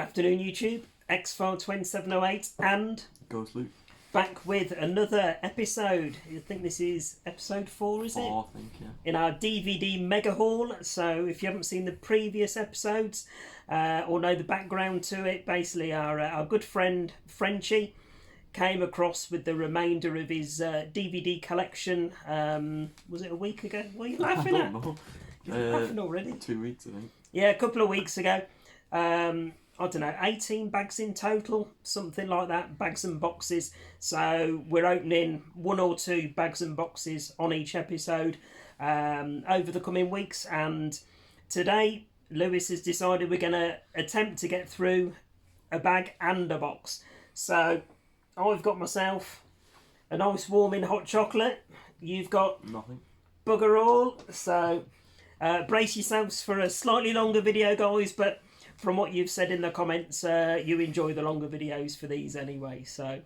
Afternoon YouTube, Xfile2708 and Ghost Loop. back with another episode. I think this is episode 4, is it? 4, I think, yeah. In our DVD mega haul. So if you haven't seen the previous episodes or know the background to it, basically our good friend Frenchie came across with the remainder of his DVD collection. Was it a week ago? What are you laughing at? I don't know. You're laughing already. 2 weeks, I think. Yeah, a couple of weeks ago. I don't know, 18 bags in total, something like that, bags and boxes. So we're opening 1 or 2 bags and boxes on each episode over the coming weeks. And today, Lewis has decided we're going to attempt to get through a bag and a box. So I've got myself a nice warming hot chocolate. You've got Nothing. bugger all. So brace yourselves for a slightly longer video, guys, but from what you've said in the comments, you enjoy the longer videos for these anyway. So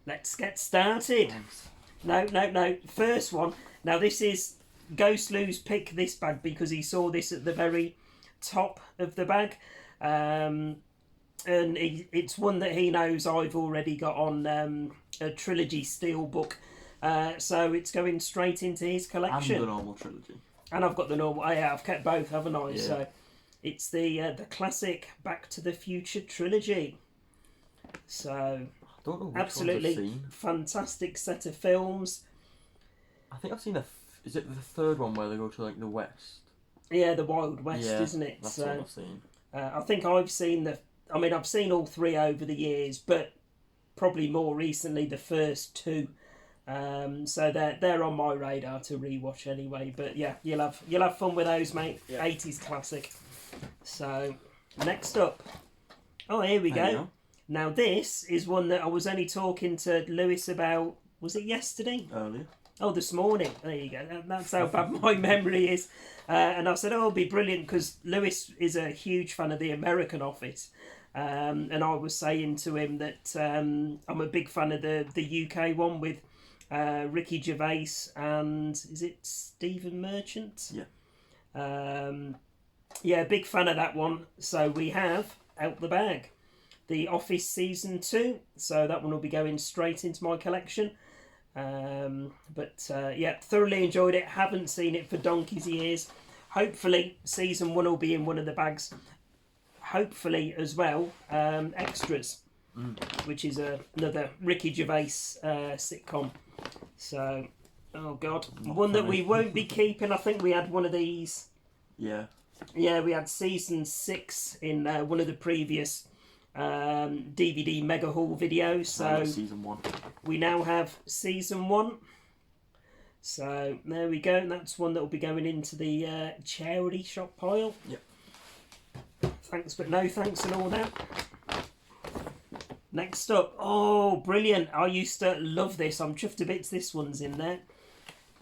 let's get started. Thanks. No. First one. Now this is Ghost Lou's pick this bag because he saw this at the very top of the bag. And it's one that he knows I've already got on a trilogy steelbook. So it's going straight into his collection. And the normal trilogy. And I've got the normal. Yeah, I've kept both, haven't I? Yeah. So it's the classic Back to the Future trilogy. So I don't know which absolutely ones I've seen. fantastic set of films. I think I've seen is it the third one where they go to like the west? Yeah, the Wild West, Yeah, isn't it? That's So what I've seen. I think I've seen I've seen all 3 over the years, but probably more recently the first 2. So they're on my radar to rewatch anyway. But yeah, you'll have fun with those, mate. Yeah. 80s classic. So next up, here we There you go. go. Now this is one that I was only talking to Lewis about. Was it yesterday? Earlier. Oh, this morning. There you go. That's how bad my memory is. And I said, it'll be brilliant because Lewis is a huge fan of The American Office. And I was saying to him that I'm a big fan of the UK one with Ricky Gervais and is it Stephen Merchant? Yeah. Yeah, big fan of that one. So we have out the bag The Office Season 2. So that one will be going straight into my collection. Yeah, thoroughly enjoyed it. Haven't seen it for donkey's years. Hopefully Season 1 will be in one of the bags. Hopefully as well Extras, which is another Ricky Gervais sitcom. So, oh God, one that we won't be keeping. I think we had one of these. Yeah. Yeah, we had Season 6 in one of the previous DVD mega haul videos. So Season 1. we now have Season 1. So there we go. That's one that will be going into the charity shop pile. Yep. Thanks, but no thanks and all that. Next up, oh, brilliant. I used to love this. I'm chuffed to bits this one's in there.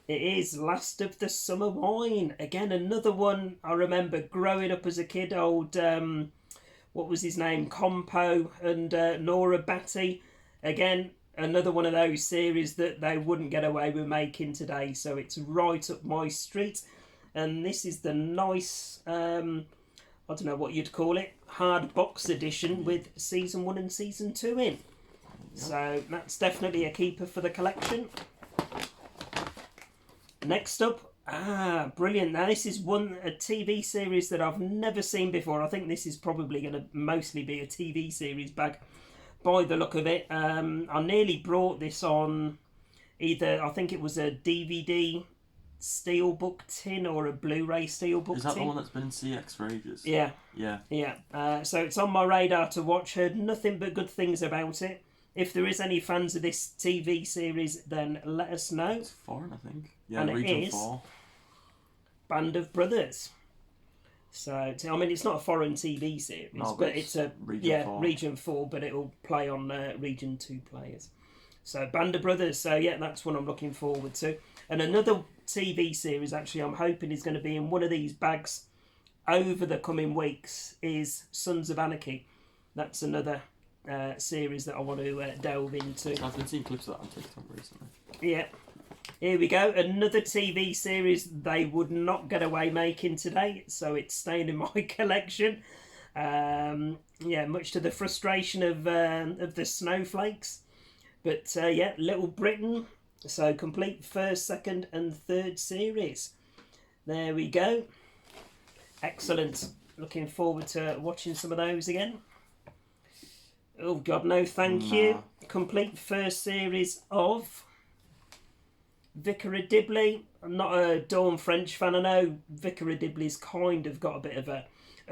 It is Last of the Summer Wine. Again, another one I remember growing up as a kid. Old, what was his name? Compo and Nora Batty. Again, another one of those series that they wouldn't get away with making today. So it's right up my street. And this is the nice, I don't know what you'd call it, hard box edition with Season 1 and Season 2 in. So that's definitely a keeper for the collection. Next up, brilliant. Now this is a TV series that I've never seen before. I think this is probably going to mostly be a TV series bag by the look of it. I nearly brought this on either, I think it was a DVD steelbook tin or a Blu-ray steelbook tin. Is that the one that's been in CX for ages? Yeah. Yeah. So it's on my radar to watch. Heard nothing but good things about it. If there is any fans of this TV series, then let us know. It's foreign, I think. Yeah, And it Region is 4. Band of Brothers. So I mean, it's not a foreign TV series, No, but it's a Region 4. Region 4, but it'll play on Region 2 players. So Band of Brothers. So yeah, that's what I'm looking forward to. And another TV series, actually, I'm hoping is going to be in one of these bags over the coming weeks is Sons of Anarchy. That's another series that I want to delve into. I've been seeing clips of that on TikTok recently. Yeah. Here we go. Another TV series they would not get away making today, so it's staying in my collection. Yeah, much to the frustration of the snowflakes. But yeah, Little Britain. So complete first, second, and third series. There we go. Excellent. Looking forward to watching some of those again. Oh God, no, thank you. Complete first series of Vicar of Dibley. I'm not a Dawn French fan. I know Vicar of Dibley's kind of got a bit of a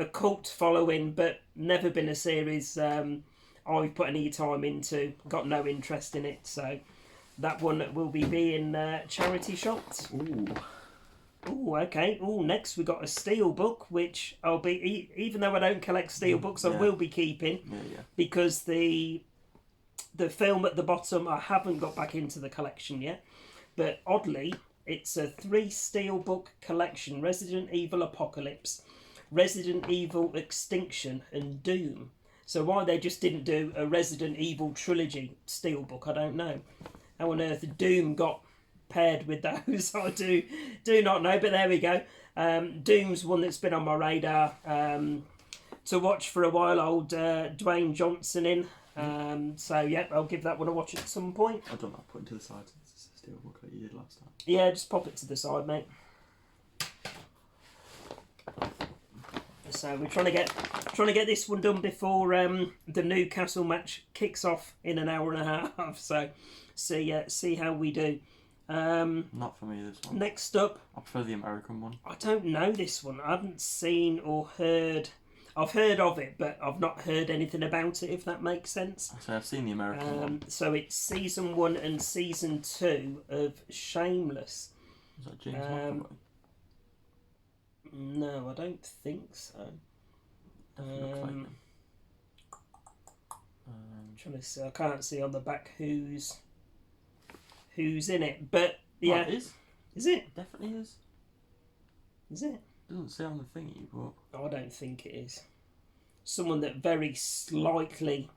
cult following, but never been a series I've put any time into. Got no interest in it, so that one will be being charity shopped. Ooh. Oh, okay. Oh, next we got a steel book, which I'll be, even though I don't collect steel books, I will be keeping because the film at the bottom I haven't got back into the collection yet. But oddly, it's a 3 steel book collection: Resident Evil Apocalypse, Resident Evil Extinction, and Doom. So why they just didn't do a Resident Evil trilogy steel book, I don't know. How on earth Doom got paired with those, I do not know, but there we go. Doom's one that's been on my radar to watch for a while. Old Dwayne Johnson in. So yeah, I'll give that one a watch at some point. I don't know, put it to the side since it's a steel book like you did last time. Yeah, just pop it to the side, mate. So we're trying to get this one done before the Newcastle match kicks off in an hour and a half. So see how we do. Not for me, this one. Next up, I prefer the American one. I don't know this one. I haven't seen or heard. I've heard of it, but I've not heard anything about it, if that makes sense. So I've seen the American one. So it's season 1 and season 2 of Shameless. Is that James McAvoy? No, I don't think so. Looks like him. I'm trying to see. I can't see on the back who's in it, but yeah, it is. Is it? Definitely is. Is it? Doesn't say on the thingy, but I don't think it is. Someone that very slightly,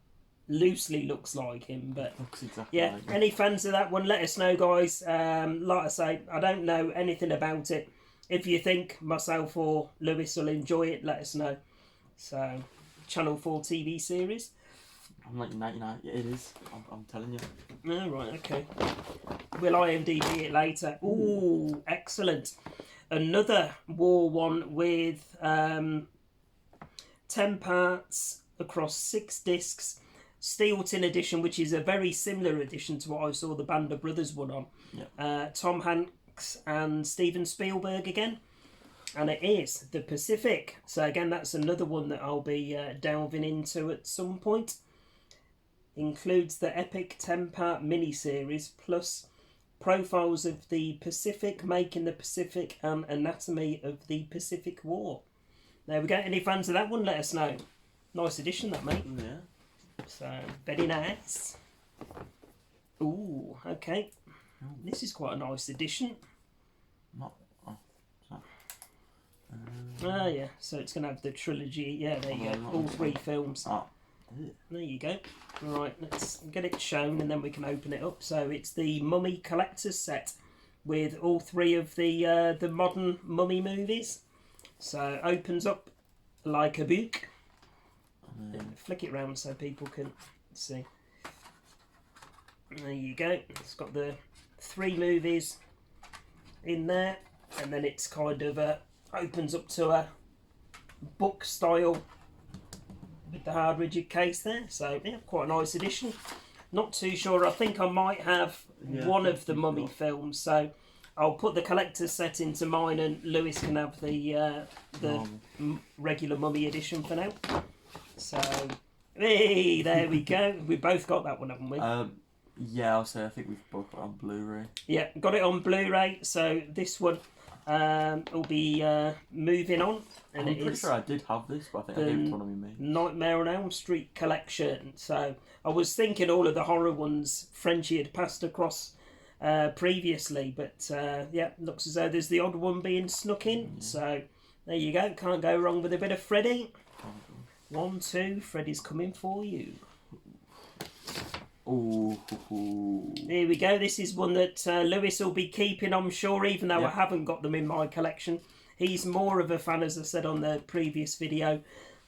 loosely looks like him, but looks exactly yeah. like him. Any fans of that one? Let us know, guys. Like I say, I don't know anything about it. If you think myself or Lewis will enjoy it, let us know. So, Channel 4 TV series. I'm like 99. Yeah, it is. I'm telling you. Oh, right, okay. We'll IMDb it later. Ooh, excellent. Another war one with 10 parts across 6 discs. Steel Tin edition, which is a very similar edition to what I saw the Band of Brothers one on. Yep. Tom Hanks and Steven Spielberg again. And it is The Pacific. So again, that's another one that I'll be delving into at some point. Includes the epic 10-part miniseries plus profiles of the Pacific, Making the Pacific, and Anatomy of the Pacific War. There we go. Any fans of that one, let us know. Nice edition, that, mate. Yeah. So, very nice. Ooh, okay. This is quite a nice edition. Not. Oh, Ah, yeah. So it's going to have the trilogy. Yeah, there you go. All 3 films. Oh. There you go. Right, let's get it shown and then we can open it up. So it's the Mummy Collector's Set with all 3 of the modern Mummy movies. So it opens up like a book. And flick it round so people can see. There you go. It's got the 3 movies in there, and then it's kind of opens up to a book style with the hard rigid case there. So yeah, quite a nice edition. Not too sure. I think I might have one of the Mummy films, so I'll put the collector's set into mine, and Lewis can have the regular Mummy edition for now. So, hey, there we go. We both got that one, haven't we? Yeah, I'll say I think we've both got it on Blu-ray. Yeah, got it on Blu-ray. So this one will be moving on. And I'm pretty sure I did have this, but I think I gave it to one of my mates. Nightmare on Elm Street collection. So I was thinking all of the horror ones Frenchie had passed across previously, but yeah, looks as though there's the odd one being snuck in. So there you go. Can't go wrong with a bit of Freddy. 1, 2, Freddy's coming for you. Ooh. Here we go. This is one that Lewis will be keeping, I'm sure, even though I haven't got them in my collection. He's more of a fan, as I said on the previous video,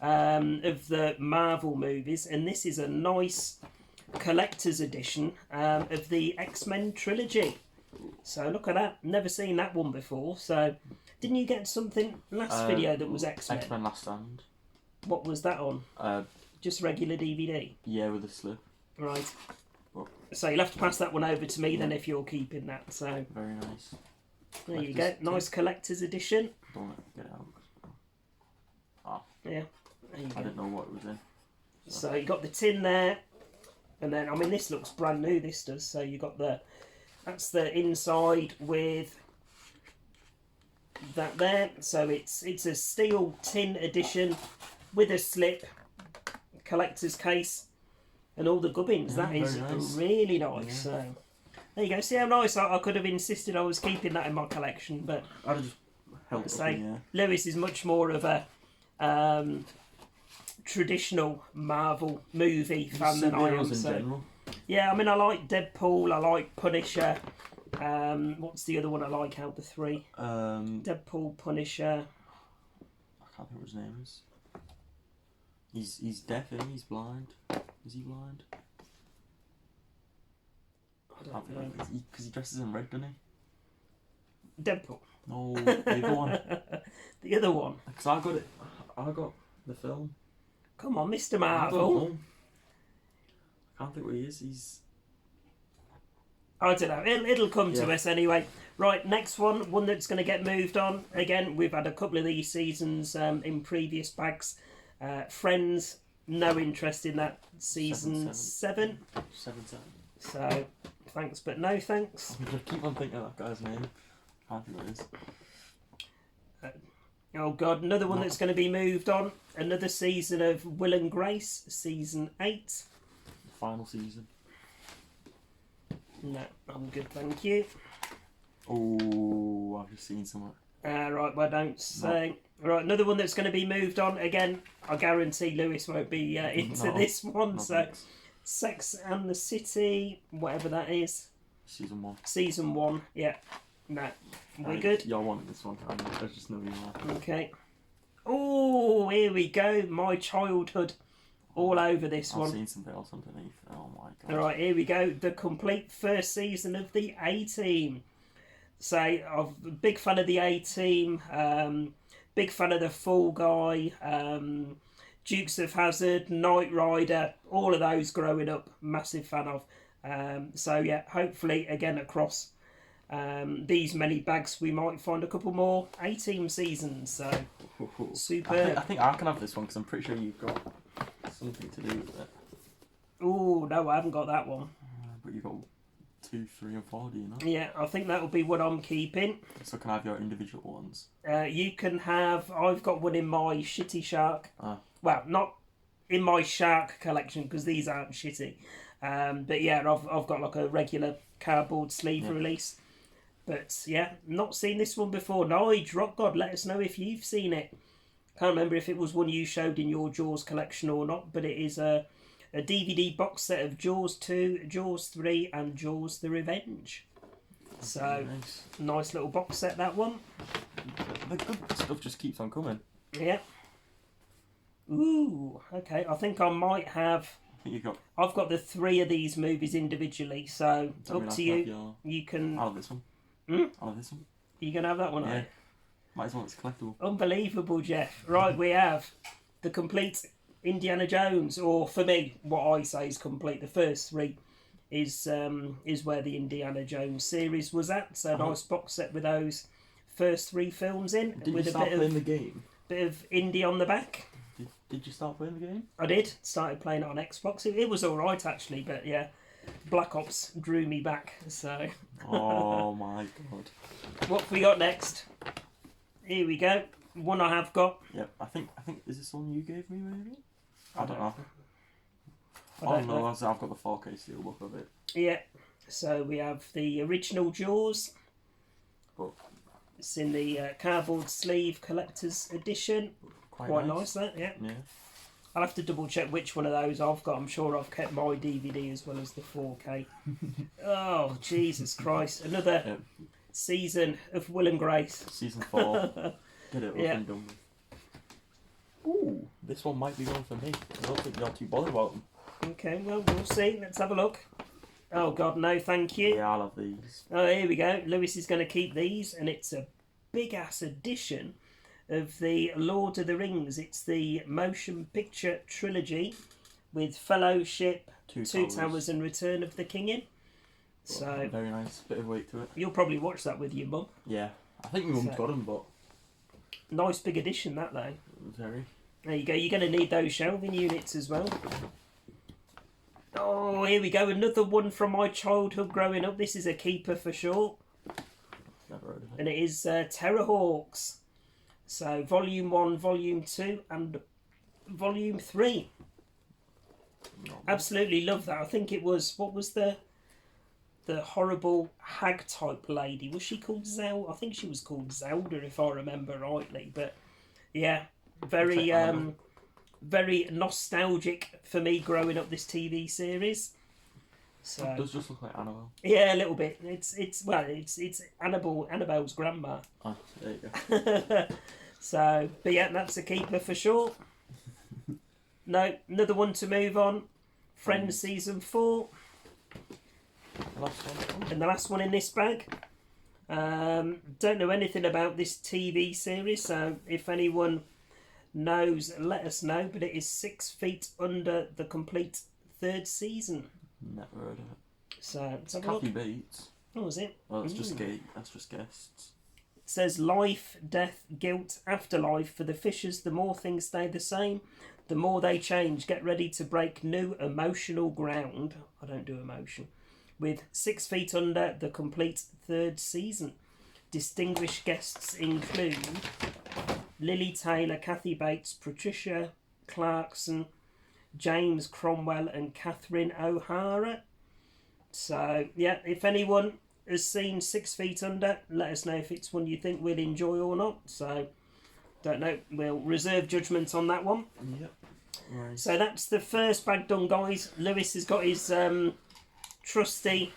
of the Marvel movies, and this is a nice collector's edition of the X-Men trilogy. So look at that. Never seen that one before. So didn't you get something last video that was X-Men? X-Men Last Stand. What was that on? Just regular DVD? Yeah, with a slip. Right. Well, so you'll have to pass that one over to me then if you're keeping that. So very nice. there you go. Nice collector's edition. Don't let it get out. Yeah. There you go. I didn't know what it was in. So you got the tin there, and then I mean this looks brand new. This does. So you got that's the inside with that there. So it's a steel tin edition with a slip, collector's case, and all the gubbins. Yeah, that is nice. really nice. Yeah. So there you go. See how nice. I could have insisted I was keeping that in my collection, but I'd have just held it say up in the air. Lewis is much more of a traditional Marvel movie fan than I am. Superheroes in So general. yeah, I mean I like Deadpool, I like Punisher. What's the other one I like out of the three? Deadpool, Punisher. I can't think what his name is. He's deaf, isn't he? He's blind. Is he blind? I don't know. Because he dresses in red, doesn't he? Deadpool. No, the other one. The other one. Because I got it. I got the film. Come on, Mr. I don't Marvel. know. I can't think what he is. He's. I don't know. It'll come to Yeah. us anyway. Right, next one that's going to get moved on. Again, we've had a couple of these seasons in previous bags. Friends, no interest in that season 7. 7. So, thanks, but no thanks. I keep on thinking of that guy's name. Can't think what it is. Oh God, another one that's going to be moved on. Another season of Will and Grace, season 8. Final season. No, I'm good, thank you. Oh, I've just seen someone. Right, well, don't say. Right, another one that's going to be moved on. Again, I guarantee Lewis won't be into this one. So, Thanks. Sex and the City, whatever that is. Season 1. Season 1, yeah. No, we're good. Y'all wanted this one. I just know you are. Okay. Oh, here we go. My childhood. All over this I've one. seen something else underneath. Oh my god. Alright, here we go. The complete first season of the A-Team. So, I'm a big fan of the A-Team. Big fan of the Fall Guy. Dukes of Hazzard, Knight Rider. All of those growing up. Massive fan of. So, yeah, hopefully, again, across these many bags, we might find a couple more A-Team seasons. So, super. I think I can have this one because I'm pretty sure you've got something to do with it. Oh, no, I haven't got that one. But you've got 2, 3, and 4, do you know? Yeah, I think that'll be what I'm keeping. So can I have your individual ones? You can have. I've got one in my Shitty Shark. Ah. Well, not in my Shark collection because these aren't shitty. But yeah, I've got like a regular cardboard sleeve release. But yeah, not seen this one before. Nige, Rock God, let us know if you've seen it. Can't remember if it was one you showed in your Jaws collection or not, but it is a DVD box set of Jaws 2, Jaws 3, and Jaws the Revenge. So, nice little box set, that one. The good stuff just keeps on coming. Yeah. Ooh, okay. I think I might have. I think you've got. I've got the 3 of these movies individually, so up to you. You can. I'll have this one. I'll have this one. You can have that one. Yeah. Might as well, it's collectible. Unbelievable, Jeff. Right, we have the complete Indiana Jones, or for me, what I say is complete. The first 3 is where the Indiana Jones series was at. So nice box set with those first 3 films in. Did with you start playing the game? Bit of indie on the back. Did you start playing the game? I did. Started playing it on Xbox. It was all right actually, but yeah, Black Ops drew me back. So. Oh my god. What have we got next? Here we go. One I have got. Yep. I think is this one you gave me maybe? I don't know. I don't know. I've got the 4K steelbook of it. Yeah. So we have the original Jaws. But It's in the cardboard sleeve collector's edition. Quite nice that, yeah. Yeah. I'll have to double check which one of those I've got. I'm sure I've kept my DVD as well as the 4K. Oh, Jesus Christ. Another season of Will and Grace. Season 4. Get it over and done with. Ooh. This one might be one for me. I don't think you're too bothered about them. Okay, well, we'll see. Let's have a look. Oh, God, no, thank you. Yeah, I'll have these. Oh, here we go. Lewis is going to keep these, and it's a big-ass edition of the Lord of the Rings. It's the motion picture trilogy with Fellowship, Two Towers and Return of the King in. So Very nice. Bit of weight to it. you'll probably watch that with your mum. Yeah. I think my mum's So- got them, but... Nice big edition, that, though. Very. There you go. You're going to need those shelving units as well. Oh, here we go. Another one from my childhood growing up. This is a keeper for sure. Never heard of it. And it is Terrorhawks. So Volume 1, Volume 2 and Volume 3. Absolutely love that. I think it was, what was the horrible hag type lady? Was she called Zelda? I think she was called Zelda if I remember rightly. But yeah, very very nostalgic for me growing up this TV series. So It does just look like Annabelle. yeah, a little bit. It's Annabelle's grandma. Ah, there you go. So, but yeah, that's a keeper for sure. No, another one to move on. Friends season 4, Last one. and the last one in this bag. Don't know anything about this TV series, so if anyone knows, let us know. But it is 6 feet under the complete 3rd season. Never heard of it. So let's have a look. Kathy Bates. Oh, is it? Oh, that's just that's just guests. It says life, death, guilt, afterlife. For the Fishers, the more things stay the same, the more they change. Get ready to break new emotional ground. I don't do emotion. With 6 feet under the complete 3rd season. Distinguished guests include Lily Taylor, Kathy Bates, Patricia Clarkson, James Cromwell and Catherine O'Hara. So yeah, if anyone has seen 6 feet under, let us know if it's one you think we'll enjoy or not. So don't know, we'll reserve judgment on that one. Yep. Right. So that's the first bag done, guys. Lewis has got his trusty...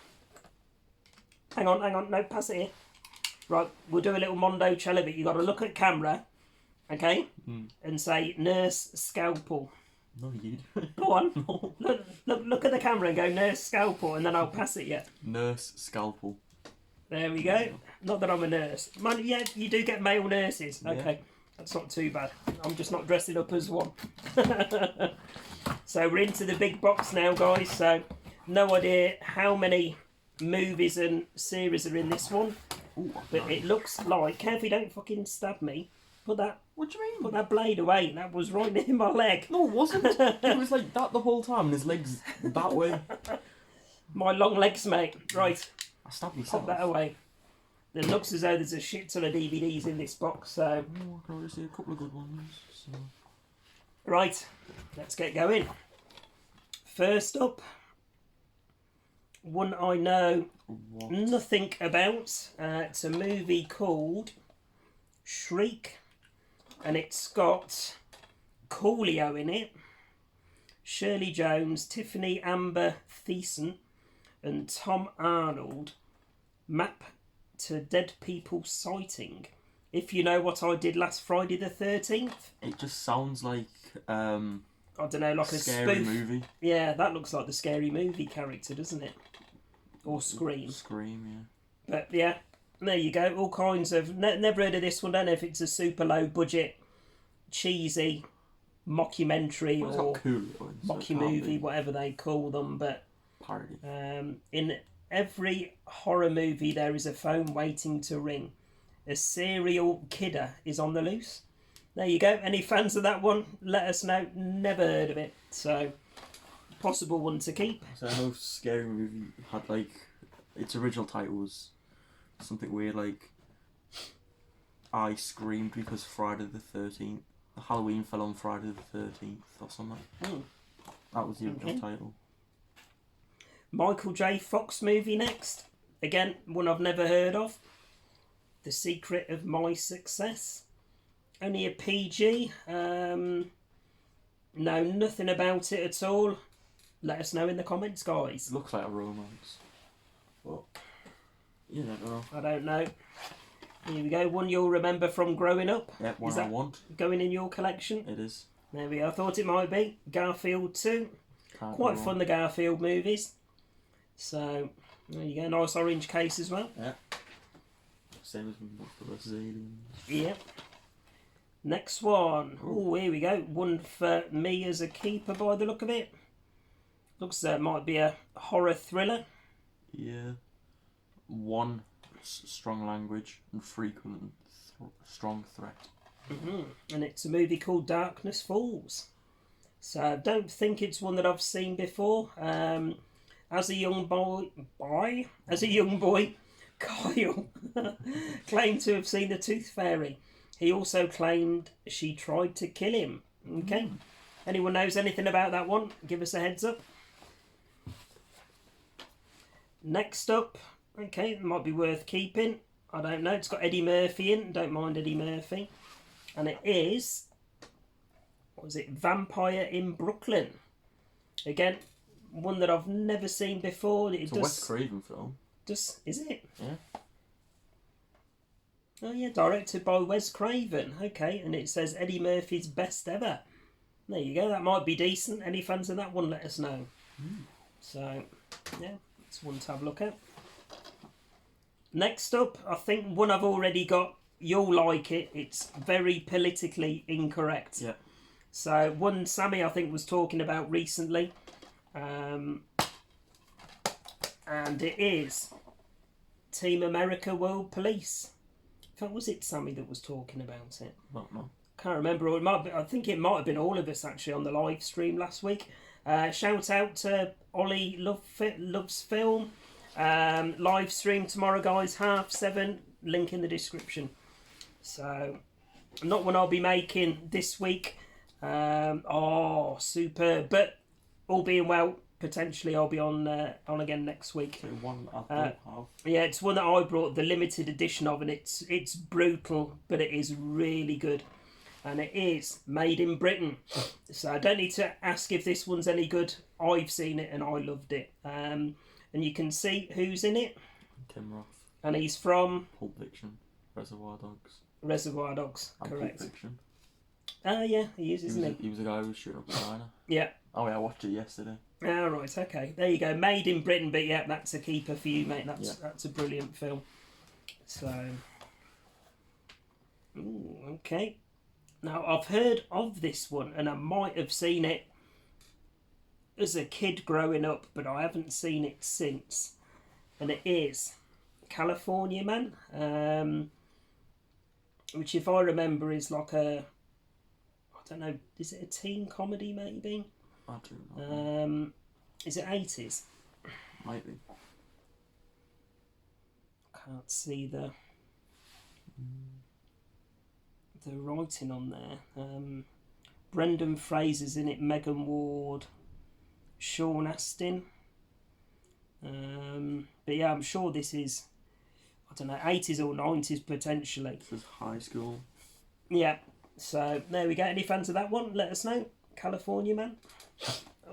Hang on, no, pass it here. Right, we'll do a little Mondo Cello. You've got to look at camera, okay, and say Nurse Scalpel. No, you. Go on. No. Look at the camera and go Nurse Scalpel, and then I'll pass it you. Nurse Scalpel. There we go. Not that I'm a nurse. Man, yeah, you do get male nurses. Yeah. Okay, that's not too bad. I'm just not dressing up as one. So we're into the big box now, guys. So no idea how many movies and series are in this one, Ooh, but nice. it looks like. Carefully, don't fucking stab me. Put What do you mean? that blade away. That was right near my leg. No, it wasn't. It was like that the whole time, and his legs that way. My long legs, mate. Right. I stabbed myself. Pop that away. It looks as though there's a shit ton of DVDs in this box, so... Oh, I can already see a couple of good ones. So. Right, let's get going. First up, one I know What? nothing about. It's a movie called Shriek, and it's got Coolio in it, Shirley Jones, Tiffany Amber Thiessen, and Tom Arnold. Map to Dead People Sighting. If you know what I did last Friday the 13th. It just sounds like I don't know, like a scary spoof. movie. Yeah, that looks like the Scary Movie character, doesn't it? Or Scream. Scream, But yeah, there you go. All kinds of... never heard of this one. Don't know if it's a super low budget, cheesy mockumentary yeah. Well, it's or got Coolio in, so it can't mockumovie, be whatever they call them. But parody. in every horror movie, there is a phone waiting to ring. A serial kidder is on the loose. There you go. Any fans of that one? Let us know. Never heard of it. So, possible one to keep. So I know Scary Movie had like its original title was something weird like I screamed because Friday the 13th. Halloween fell on Friday the 13th or something. Mm. That was the original Okay. title. Michael J. Fox movie next. Again, one I've never heard of. The Secret of My Success. Only a PG. Know nothing about it at all. Let us know in the comments, guys. It looks like a romance. But you never know. I don't know. Here we go. One you'll remember from growing up. Yep, one Is I that want. going in your collection? It is. There we go. I thought it might be Garfield 2. Can't Quite go fun, wrong. the Garfield movies. So, there you go. Nice orange case as well. Yeah. Same as Ghostbusters vs Aliens. Yep. Next one. Oh, here we go. One for me as a keeper by the look of it. Looks like it might be a horror thriller. Yeah. 1, strong language, and frequent strong threat. And it's a movie called Darkness Falls. So I don't think it's one that I've seen before. As a young boy, Kyle claimed to have seen the Tooth Fairy. He also claimed she tried to kill him. Okay. Anyone knows anything about that one? Give us a heads up. Next up, okay, it might be worth keeping. I don't know. It's got Eddie Murphy in. Don't mind Eddie Murphy. And it is, what was it? Vampire in Brooklyn. Again, one that I've never seen before. It's a Wes Craven film. Is it? Yeah. Oh yeah, directed by Wes Craven. Okay, and it says Eddie Murphy's best ever. There you go. That might be decent. Any fans of that one? Let us know. So, yeah, it's one to have a look at. Next up, I think one I've already got. You'll like it. It's very politically incorrect. Yeah. So one Sammy I think was talking about recently, and it is Team America World Police. In fact, was it Sammy that was talking about it? No. Can't remember. Or it might be, I think it might have been all of us actually on the live stream last week. Shout out to Ollie Loves Film. Live stream tomorrow, guys, 7:30. Link in the description. So, not one I'll be making this week. Superb. But all being well, potentially I'll be on again next week. So one I don't have. Yeah, it's one that I brought the limited edition of, and it's brutal, but it is really good. And it is made in Britain. So I don't need to ask if this one's any good. I've seen it and I loved it. And you can see who's in it. Tim Roth. And he's from Pulp Fiction. Reservoir Dogs. Reservoir Dogs, And correct. Pulp Fiction. Yeah, he is, isn't he? He was the guy who was shooting up the diner. Yeah. Oh yeah, I watched it yesterday. Ah, right, okay. There you go. Made in Britain, but yeah, that's a keeper for you, mate. That's a brilliant film. So, ooh, okay. Now, I've heard of this one, and I might have seen it as a kid growing up, but I haven't seen it since. And it is California Man, which, if I remember, is like I don't know, is it a teen comedy maybe? I don't know. Is it 80s? Might be. Can't see the writing on there. Brendan Fraser's in it, Megan Ward, Sean Astin. But yeah, I'm sure this is, I don't know, 80s or 90s potentially. This is high school. Yeah, so there we go. Any fans of that one? Let us know. California Man.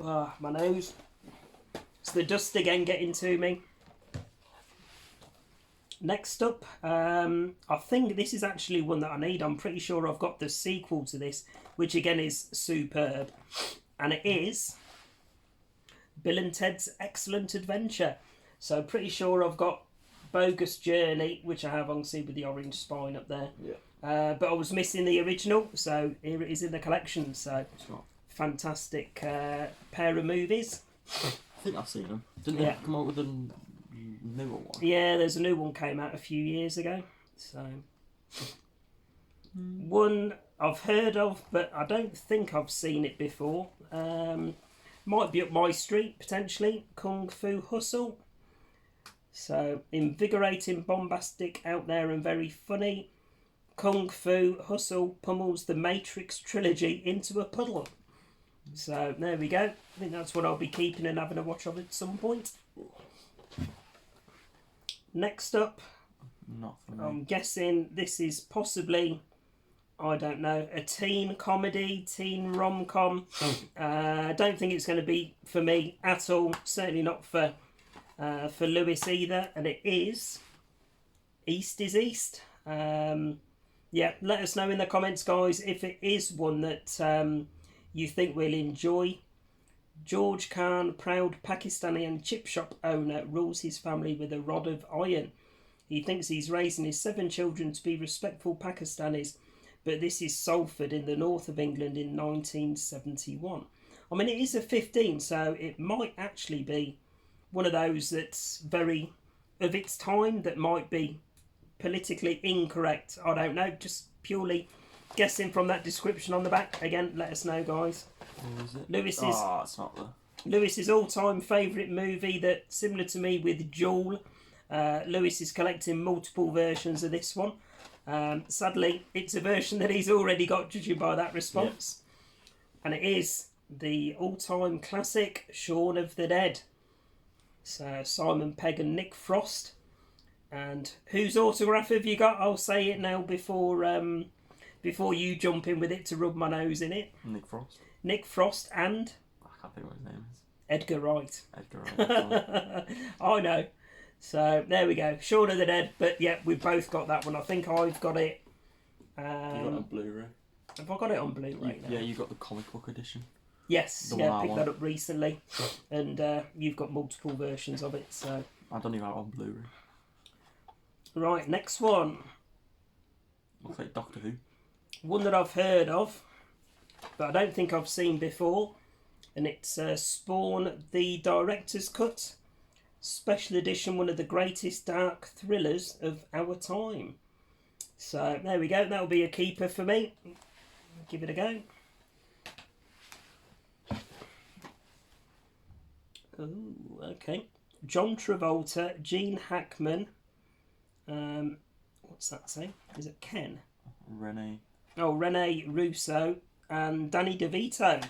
My nose. It's the dust again getting to me. Next up, I think this is actually one that I need. I'm pretty sure I've got the sequel to this, which again is superb. And it is Bill and Ted's Excellent Adventure. So pretty sure I've got Bogus Journey, which I have obviously with the orange spine up there. Yeah. But I was missing the original, so here it is in the collection. So It's not. fantastic pair of movies. I think I've seen them. Didn't Yeah. they come out with a newer one? Yeah, there's a new one came out a few years ago. So one I've heard of, but I don't think I've seen it before. Might be up my street potentially. Kung Fu Hustle. So invigorating, bombastic, out there, and very funny. Kung Fu Hustle pummels the Matrix trilogy into a puddle. So there we go. I think that's what I'll be keeping and having a watch of at some point. Next up, Not for me. I'm guessing this is possibly, I don't know, a teen comedy, teen rom-com. I don't think it's going to be for me at all. Certainly not for Lewis either. And it is East is East. Yeah, let us know in the comments, guys, if it is one that you think we'll enjoy. George Khan, proud Pakistani and chip shop owner, rules his family with a rod of iron. He thinks he's raising his 7 children to be respectful Pakistanis, but this is Salford in the north of England in 1971. I mean, it is a 15, so it might actually be one of those that's very of its time, that might be politically incorrect. I don't know, just purely guessing from that description on the back. Again, let us know, guys. What is it? Lewis's It's not the... Lewis's all-time favourite movie, that similar to me with Jewel. Lewis is collecting multiple versions of this one. Sadly, it's a version that he's already got, judging by that response. Yeah. And it is the all-time classic, Shaun of the Dead. So Simon Pegg and Nick Frost. And whose autograph have you got? I'll say it now before you jump in with it to rub my nose in it. Nick Frost. Nick Frost and... I can't think what his name is. Edgar Wright. Edgar Wright. I know. So there we go. Shaun of the Dead. But yeah, we've both got that one. I think I've got it. You got it on Blu-ray. Have I got it on Blu-ray now? Yeah, you got the comic book edition. Yes, The yeah, one I picked want. that up recently. And you've got multiple versions of it. So I don't even have it on Blu-ray. right, next one. Looks like Doctor Who. One that I've heard of, but I don't think I've seen before. And it's Spawn, the Director's Cut. Special edition, one of the greatest dark thrillers of our time. So there we go. That'll be a keeper for me. Give it a go. Ooh, okay. John Travolta, Gene Hackman. What's that say? Is it Ken? Rene. Oh, Rene Russo and Danny DeVito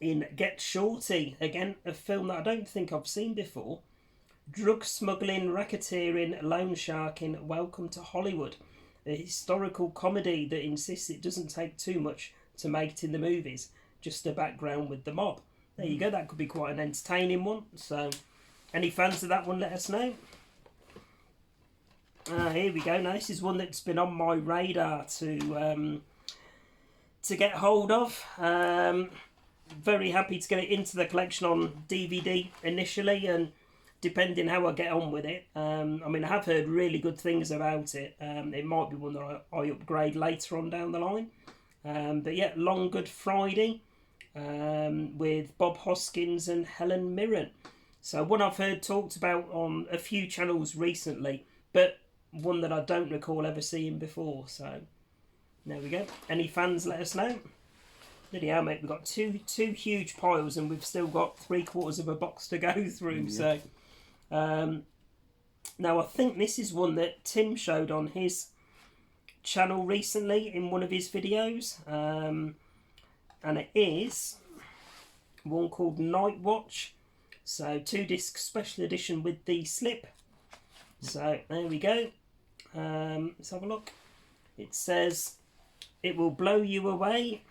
in Get Shorty. Again, a film that I don't think I've seen before. Drug smuggling, racketeering, loan sharking, Welcome to Hollywood. A historical comedy that insists it doesn't take too much to make it in the movies, just a background with the mob. There you go, that could be quite an entertaining one. So, any fans of that one, let us know. Here we go. Now, this is one that's been on my radar to get hold of. Very happy to get it into the collection on DVD initially, and depending how I get on with it. I mean, I have heard really good things about it. It might be one that I upgrade later on down the line. But yeah, Long Good Friday with Bob Hoskins and Helen Mirren. So one I've heard talked about on a few channels recently, but one that I don't recall ever seeing before. So there we go. Any fans, let us know. Bloody hell, mate, we've got two huge piles and we've still got 3/4 of a box to go through. Yeah. So now I think this is one that Tim showed on his channel recently in one of his videos. And it is one called Night Watch. So 2-disc special edition with the slip. So there we go. Let's have a look. It says, "It will blow you away.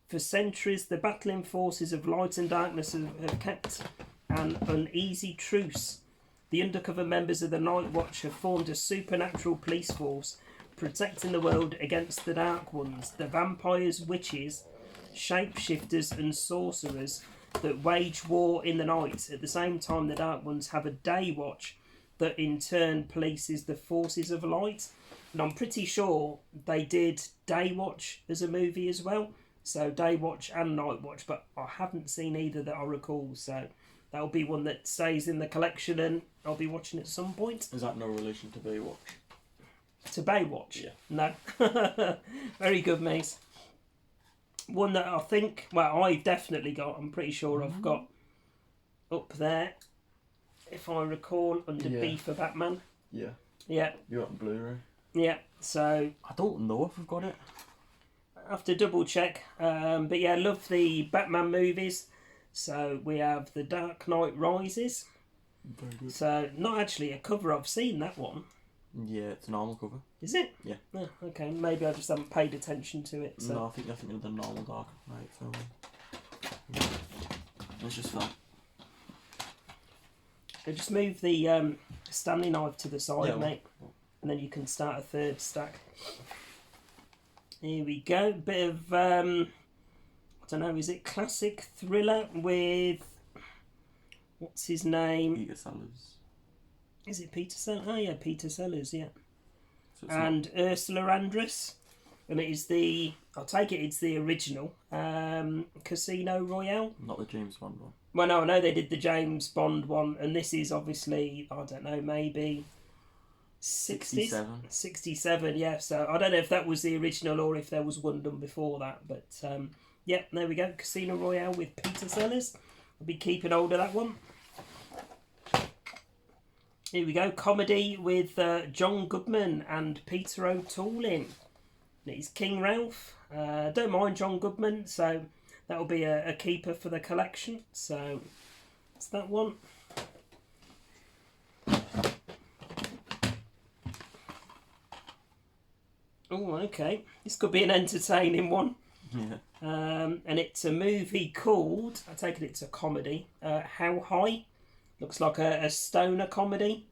For centuries, the battling forces of light and darkness have kept an uneasy truce. The undercover members of the Night Watch have formed a supernatural police force protecting the world against the Dark Ones, the vampires, witches, shapeshifters and sorcerers that wage war in the night. At the same time, the Dark Ones have a day watch that in turn polices the forces of light." And I'm pretty sure they did Day Watch as a movie as well. So Day Watch and Night Watch, but I haven't seen either that I recall. So that'll be one that stays in the collection and I'll be watching at some point. Is that no relation to Baywatch? To Baywatch? Yeah. No. Very good, mate. One that I think, well, I've definitely got, I'm pretty sure I've got up there, if I recall, under B for Batman. Yeah. Yeah. You got Blu-ray? Yeah, so I don't know if I've got it. I have to double check. But yeah, I love the Batman movies. So we have The Dark Knight Rises. Very good. So not actually a cover, I've seen that one. Yeah, it's a normal cover. Is it? Yeah. Oh, okay, maybe I just haven't paid attention to it. So. No, I think of the normal Dark Knight film. It's just that. So just move the Stanley knife to the side, Yeah, mate. And then you can start a third stack. Here we go. Bit of, I don't know, is it classic thriller with, what's his name? Peter Sellers. Is it Peter Sellers? Oh, yeah, Peter Sellers, yeah. So it's And Ursula Andress. And it is I'll take it, it's the original Casino Royale. not the James Bond one. Well, no, I know they did the James Bond one, and this is obviously, I don't know, maybe 60s? 67. 67, yeah. So I don't know if that was the original or if there was one done before that. But, yeah, there we go. Casino Royale with Peter Sellers. I'll be keeping hold of that one. Here we go. Comedy with John Goodman and Peter O'Toole. It's King Ralph. Don't mind John Goodman, so that'll be a keeper for the collection. So it's that one. Oh, okay. This could be an entertaining one. Yeah. And it's a movie called, I take it it's a comedy, How High? Looks like a stoner comedy.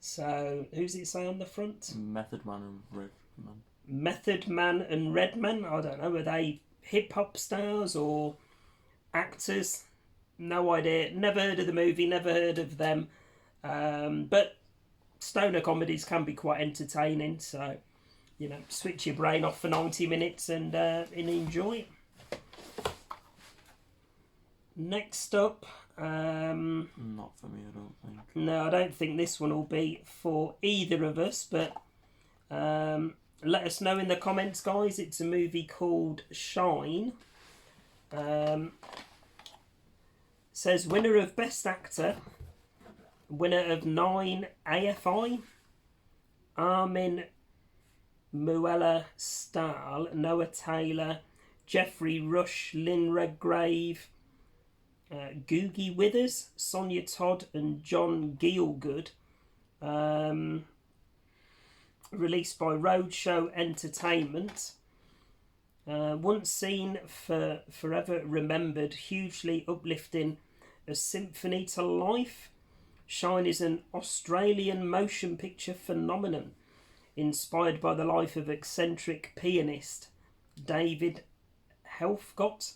So, who's it say on the front? Method Man and Redman. Method Man and Redman. I don't know. Are they hip hop stars or actors? No idea. Never heard of the movie. Never heard of them. But stoner comedies can be quite entertaining. So, you know, switch your brain off for 90 minutes and enjoy it. Next up. Not for me, I don't think. No, I don't think this one will be for either of us. But let us know in the comments, guys. It's a movie called Shine. Says winner of Best Actor, winner of 9 AFI, Armin Muella Stahl, Noah Taylor, Jeffrey Rush, Lynn Redgrave, Googie Withers, Sonia Todd and John Gielgud. Released by Roadshow Entertainment. Once seen, forever remembered, hugely uplifting, a symphony to life. Shine is an Australian motion picture phenomenon inspired by the life of eccentric pianist David Helfgott.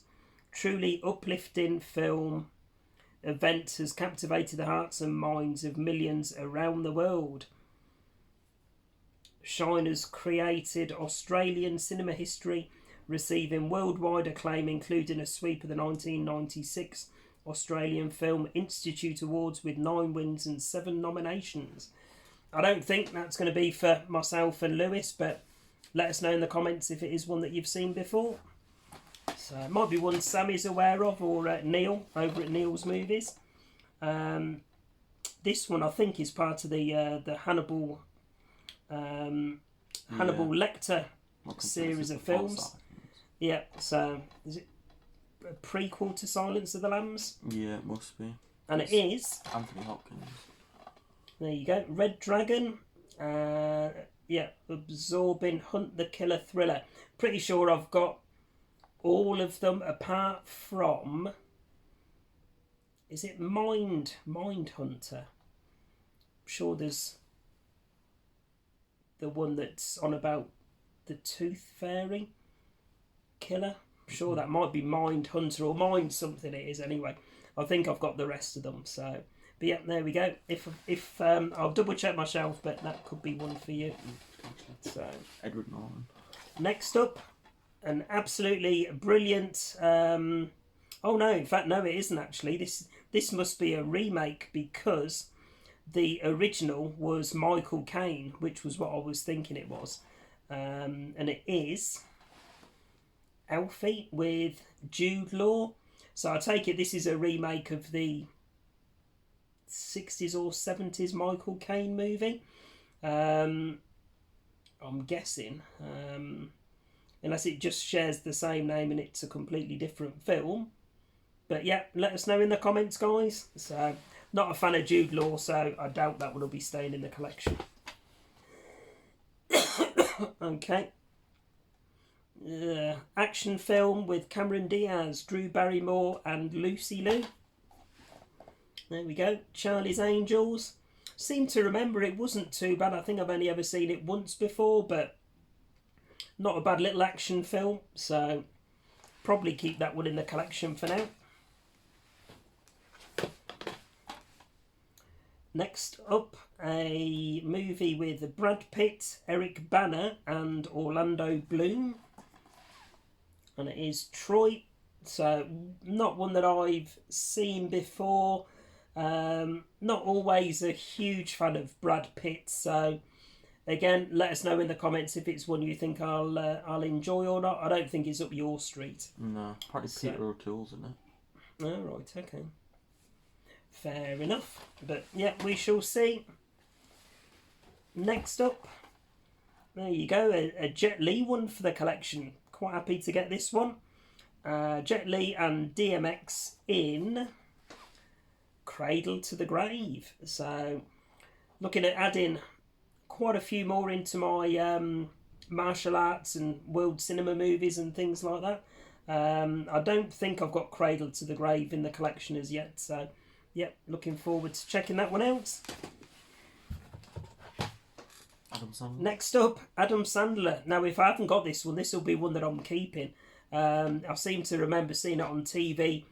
Truly uplifting film event has captivated the hearts and minds of millions around the world. Shine has created Australian cinema history, receiving worldwide acclaim, including a sweep of the 1996 Australian Film Institute Awards with 9 wins and 7 nominations. I don't think that's going to be for myself and Lewis, but let us know in the comments if it is one that you've seen before. So it might be one Sammy's aware of, or Neil over at Neil's Movies. This one I think is part of the Hannibal Lecter series of films. Yeah, so is it a prequel to Silence of the Lambs? Yeah, it must be. And it is Anthony Hopkins. There you go. Red Dragon. Absorbing Hunt the Killer thriller. Pretty sure I've got all of them apart from, is it Mind Hunter? I'm sure there's the one that's on about the Tooth Fairy killer. I'm sure that might be Mind Hunter or Mind something it is anyway. I think I've got the rest of them. So, but yeah, there we go. If I'll double check myself, but that could be one for you. So Edward Norton. Next up, an absolutely brilliant. Oh no! In fact, no, it isn't actually. This must be a remake because the original was Michael Caine, which was what I was thinking it was, and it is Alfie with Jude Law. So I take it this is a remake of the 60s or 70s Michael Caine movie. I'm guessing. Unless it just shares the same name and it's a completely different film. But yeah, let us know in the comments, guys. So, not a fan of Jude Law, so I doubt that one will be staying in the collection. Okay. Action film with Cameron Diaz, Drew Barrymore and Lucy Liu. There we go. Charlie's Angels. Seem to remember it wasn't too bad. I think I've only ever seen it once before, but not a bad little action film, so probably keep that one in the collection for now. Next up, a movie with Brad Pitt, Eric Bana and Orlando Bloom. And it is Troy. So, not one that I've seen before. Not always a huge fan of Brad Pitt. So, again, let us know in the comments if it's one you think I'll enjoy or not. I don't think it's up your street. No, probably Peter O'Toole's, isn't it? Oh, right, okay. Fair enough. But yeah, we shall see. Next up, there you go, a Jet Li one for the collection. Quite happy to get this one. Jet Li and DMX in Cradle to the Grave. So, looking at adding quite a few more into my martial arts and world cinema movies and things like that. I don't think I've got Cradle to the Grave in the collection as yet, so yep, looking forward to checking that one out. Adam Sandler. Next up, Adam Sandler. Now, if I haven't got this one, this will be one that I'm keeping. I seem to remember seeing it on TV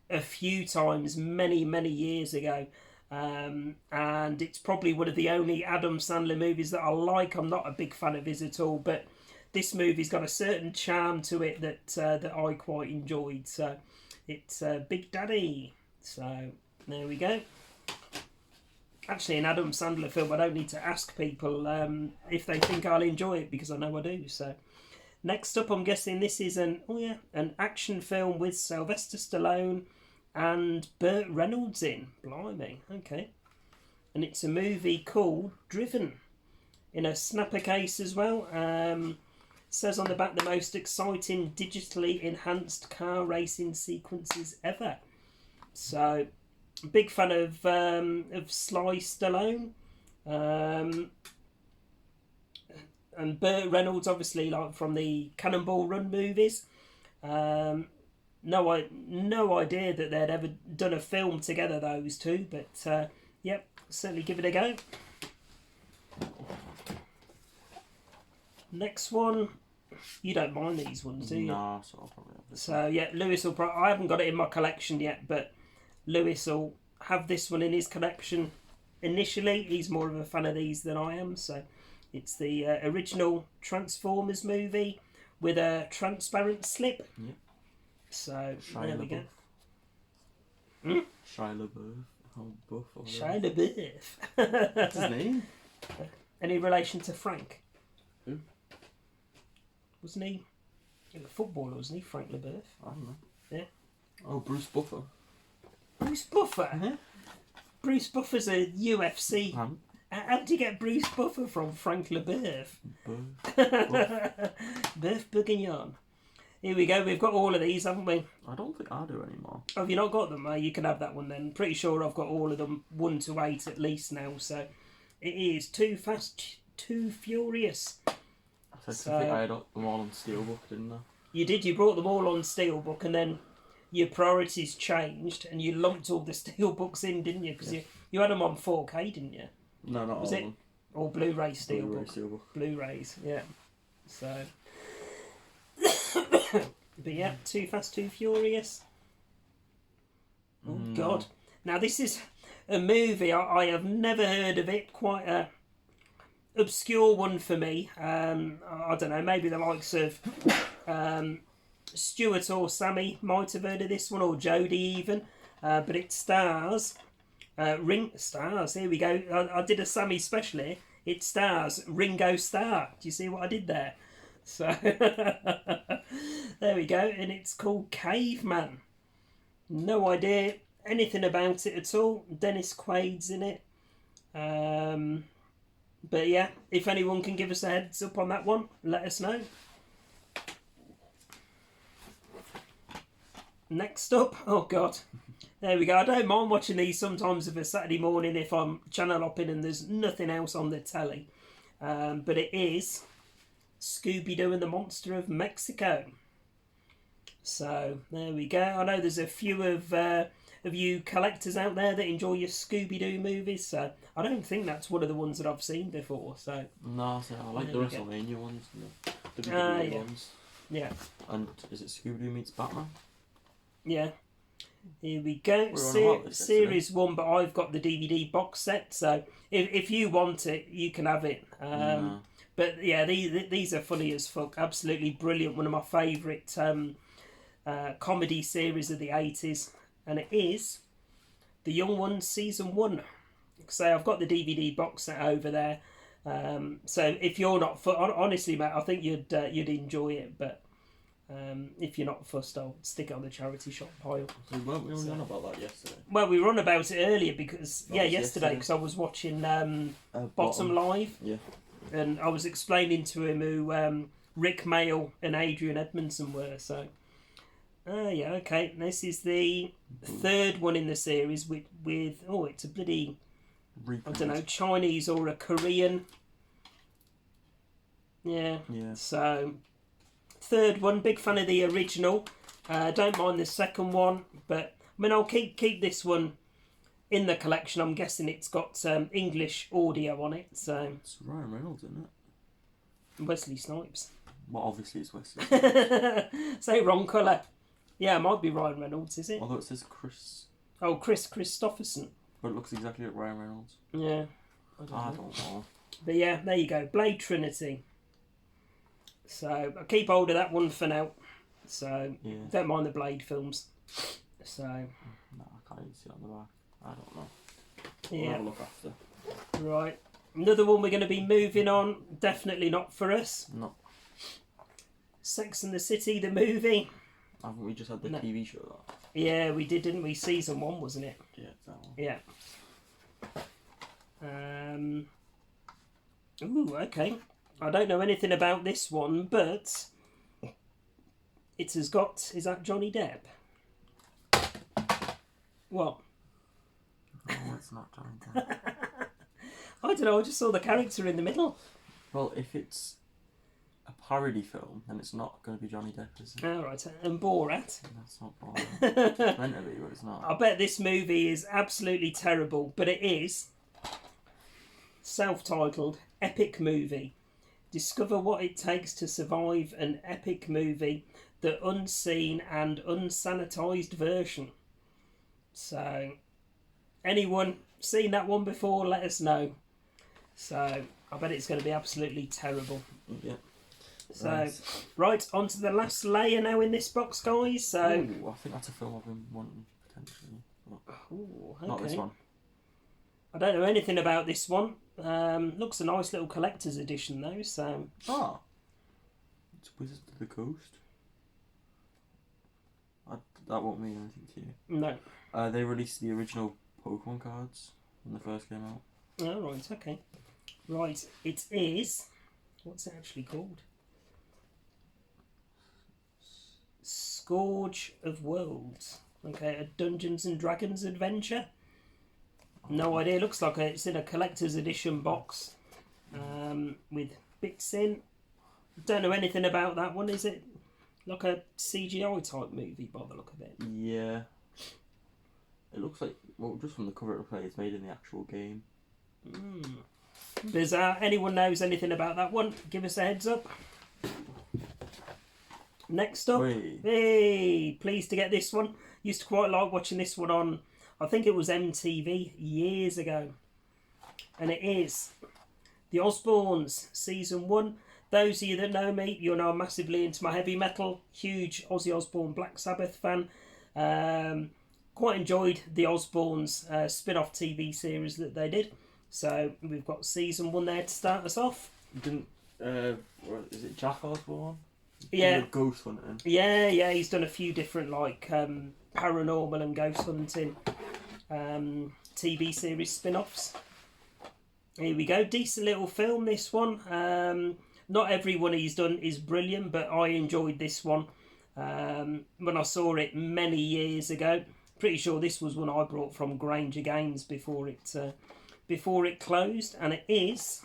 a few times, many years ago. And it's probably one of the only Adam Sandler movies that I like. I'm not a big fan of his at all, but this movie's got a certain charm to it that I quite enjoyed. So it's Big Daddy. So there we go. Actually, an Adam Sandler film, I don't need to ask people if they think I'll enjoy it, because I know I do. So next up, I'm guessing this is an action film with Sylvester Stallone and Burt Reynolds in. Blimey, okay. And it's a movie called Driven, in a snapper case as well. Says on the back, the most exciting digitally enhanced car racing sequences ever. So, big fan of Sly Stallone. And Burt Reynolds, obviously, like from the Cannonball Run movies. No idea that they'd ever done a film together, those two. But, yep, certainly give it a go. Next one. You don't mind these ones, do you? No, so I'll probably have this. So, yeah, Lewis will I haven't got it in my collection yet, but Lewis will have this one in his collection initially. He's more of a fan of these than I am. So, it's the original Transformers movie with a transparent slip. Yep. So, Shia there we go. LaBeouf. Shia LaBeouf. How buff or Shia LaBeouf. What's his name? Any relation to Frank? Who? Wasn't he a footballer, wasn't he, Frank LaBeouf? I don't know. Yeah. Oh, Bruce Buffer. Bruce Buffer? Uh-huh. Bruce Buffer's a UFC. How did you get Bruce Buffer from Frank LaBeouf? Beurre Bourguignon. Here we go, we've got all of these, haven't we? I don't think I do anymore. Oh, have you not got them? You can have that one then. Pretty sure I've got all of them 1 to 8 at least now. So it is Too Fast, Too Furious. I think I had them all on Steelbook, didn't I? You did, you brought them all on Steelbook, and then your priorities changed and you lumped all the Steelbooks in, didn't you? Because you had them on 4K, didn't you? No, not Was all it? of them. Or Blu-ray Steelbook. Blu-ray Steelbook. Blu-rays, yeah. So... But yeah, Too Fast, Too Furious. Oh, God. Now, this is a movie, I have never heard of it. Quite a obscure one for me. I don't know, maybe the likes of Stuart or Sammy might have heard of this one, or Jodie even. But it stars... stars, here we go. I did a Sammy special here. It stars Ringo Starr. Do you see what I did there? So, there we go. And it's called Caveman. No idea anything about it at all. Dennis Quaid's in it. But yeah, if anyone can give us a heads up on that one, let us know. Next up, oh God, there we go. I don't mind watching these sometimes of a Saturday morning if I'm channel hopping and there's nothing else on the telly. But it is Scooby-Doo and the Monster of Mexico. So there we go. I know there's a few of you collectors out there that enjoy your Scooby-Doo movies. So I don't think that's one of the ones that I've seen before. So no, so I like the WrestleMania ones. WWE yeah. ones. Yeah. And is it Scooby-Doo meets Batman? Yeah. Here we go. We're on about this Series 1, but I've got the DVD box set, so if you want it, you can have it. No. But yeah, these are funny as fuck. Absolutely brilliant. One of my favourite comedy series of the 80s. And it is The Young Ones Season 1. So I've got the DVD box set over there. So if you're not... honestly, mate, I think you'd enjoy it, but... if you're not fussed, I'll stick it on the charity shop pile. So weren't we only on about that yesterday? Well, we were on about it earlier because yesterday yesterday. because I was watching Bottom Bottom. Live, Yeah. and I was explaining to him who Rick Mail and Adrian Edmondson were. So, yeah, okay. This is the third one in the series with it's a bloody I don't know, Chinese or a Korean. Yeah. Yeah. So. Third one, big fan of the original. Don't mind the second one, but I mean I'll keep this one in the collection. I'm guessing it's got English audio on it. So It's Ryan Reynolds, isn't it? Wesley Snipes. Well, obviously it's Wesley. Say wrong colour. Yeah, it might be Ryan Reynolds, is it? Although it says Chris, Oh, Chris Christopherson. but it looks exactly like Ryan Reynolds. Yeah. I don't know. But yeah, there you go. Blade Trinity. So I'll keep hold of that one for now. So Yeah. don't mind the Blade films. So No, I can't even see it on the back. I don't know. We'll yeah, have a look after. right. Another one we're going to be moving on. Definitely not for us. No. Sex and the City, the movie. Haven't we just had the No. TV show that? Yeah, we did, didn't we? Season 1, wasn't it? Yeah, it's that one. Yeah. Ooh, okay. I don't know anything about this one, but it has got... Is that Johnny Depp? What? No, it's not Johnny Depp. I don't know, I just saw the character in the middle. Well, if it's a parody film, then it's not going to be Johnny Depp, is it? Alright, and Borat. That's not boring. It's meant to be, but it's not. I bet this movie is absolutely terrible, but it is. Self-titled Epic Movie. Discover what it takes to survive an epic movie, the unseen and unsanitized version. So, anyone seen that one before, let us know. So, I bet it's going to be absolutely terrible. Yeah. So, right, on to the last layer now in this box, guys. So, Ooh, I think that's a film I've been wanting, potentially. ooh, okay. Not this one. I don't know anything about this one. Looks a nice little collector's edition though, so... Ah! It's Wizards of the Coast. That won't mean anything to you. No. They released the original Pokemon cards when they first came out. Oh, right, okay. Right, it is... What's it actually called? Scourge of Worlds. Okay, a Dungeons and Dragons adventure. No idea. Looks like it's in a collector's edition box with bits in. Don't know anything about that one. Is it like a CGI type movie by the look of it? Yeah. It looks like, well, just from the cover it looks like it's made in the actual game. Does anyone knows anything about that one? Give us a heads up. Next up, Wait. hey, pleased to get this one. Used to quite like watching this one on, I think it was MTV years ago. And it is The Osbournes, Season 1. Those of you that know me, you'll know I'm massively into my heavy metal. Huge Ozzy Osbourne Black Sabbath fan. Quite enjoyed the Osbournes spin-off TV series that they did. So we've got Season 1 there to start us off. Didn't, is it Jack Osbourne? Yeah. Ghost hunting. Yeah, he's done a few different like paranormal and ghost hunting TV series spin-offs. Here we go, decent little film this one. Not every one he's done is brilliant, but I enjoyed this one when I saw it many years ago. Pretty sure this was one I brought from Granger Games before it closed, and it is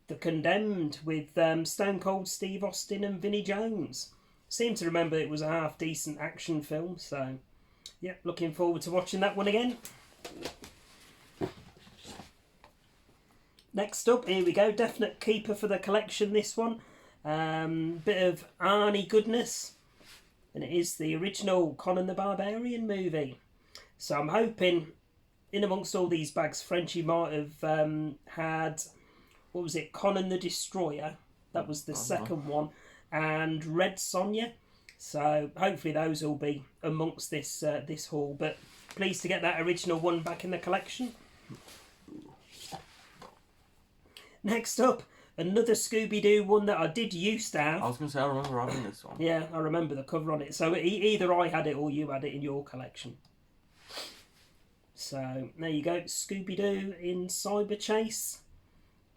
The Condemned with Stone Cold Steve Austin and Vinnie Jones. Seem to remember it was a half decent action film, so yeah, looking forward to watching that one again. Next up, here we go, definite keeper for the collection, this one. Bit of Arnie goodness. And it is the original Conan the Barbarian movie. So I'm hoping, in amongst all these bags, Frenchie might have had, what was it, Conan the Destroyer. That was the second one. And Red Sonja. So hopefully those will be amongst this this haul. But pleased to get that original one back in the collection. Next up, another Scooby-Doo one that I did used to have. I was going to say, I remember having this one. Yeah, I remember the cover on it. So either I had it or you had it in your collection. So there you go, Scooby-Doo in Cyber Chase.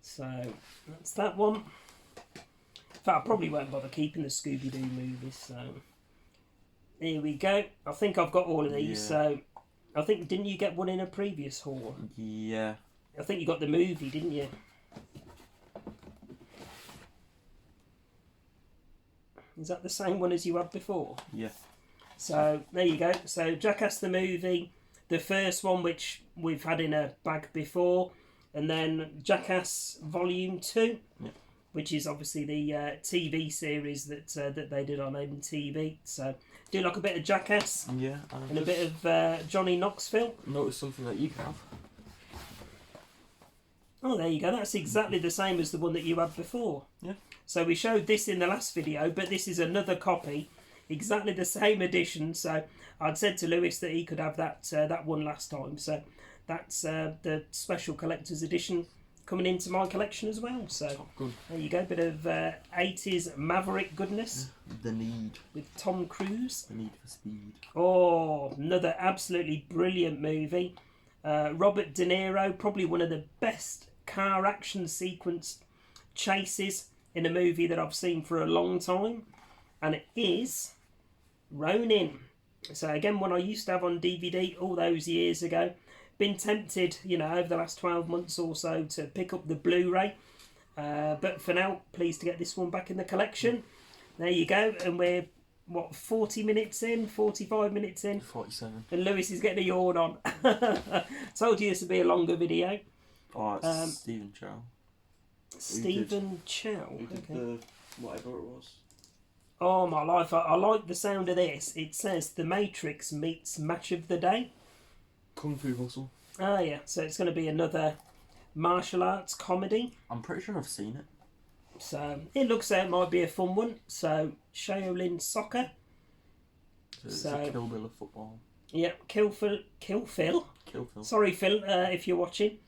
So that's that one. In fact, I probably won't bother keeping the Scooby-Doo movies. So here we go. I think I've got all of these. Yeah. So I think, didn't you get one in a previous haul? Yeah. I think you got the movie, didn't you? Is that the same one as you had before? Yeah. So there you go. So Jackass the movie, the first one which we've had in a bag before, and then Jackass Volume 2, yeah. which is obviously the TV series that they did on MTV. So do like a bit of Jackass, Yeah. and a bit of Johnny Knoxville. Notice something that you can have. Oh, there you go. That's exactly the same as the one that you had before. Yeah. So we showed this in the last video, but this is another copy, exactly the same edition. So I'd said to Lewis that he could have that one last time. So that's the special collector's edition coming into my collection as well. So Good. there you go, bit of 80s Maverick goodness. The Need. With Tom Cruise. The Need for Speed. Oh, another absolutely brilliant movie. Robert De Niro, probably one of the best car action sequence chases in a movie that I've seen for a long time, and it is Ronin. So again, one I used to have on DVD all those years ago. Been tempted, over the last 12 months or so to pick up the Blu-ray, but for now, pleased to get this one back in the collection. There you go, and we're 40 minutes in, 45 minutes in, 47. and Lewis is getting a yawn on. Told you this would be a longer video. Oh, it's Stephen Chow. Stephen Chow. Who did Okay. the whatever it was. Oh my life, I like the sound of this. It says The Matrix meets Match of the Day. Kung Fu Hustle. Ah yeah, so it's going to be another martial arts comedy. I'm pretty sure I've seen it. So it looks like it might be a fun one. So Shaolin Soccer. It's So- a Kill Bill of football. Yeah, Kill Phil. Kill Phil. Sorry Phil, if you're watching.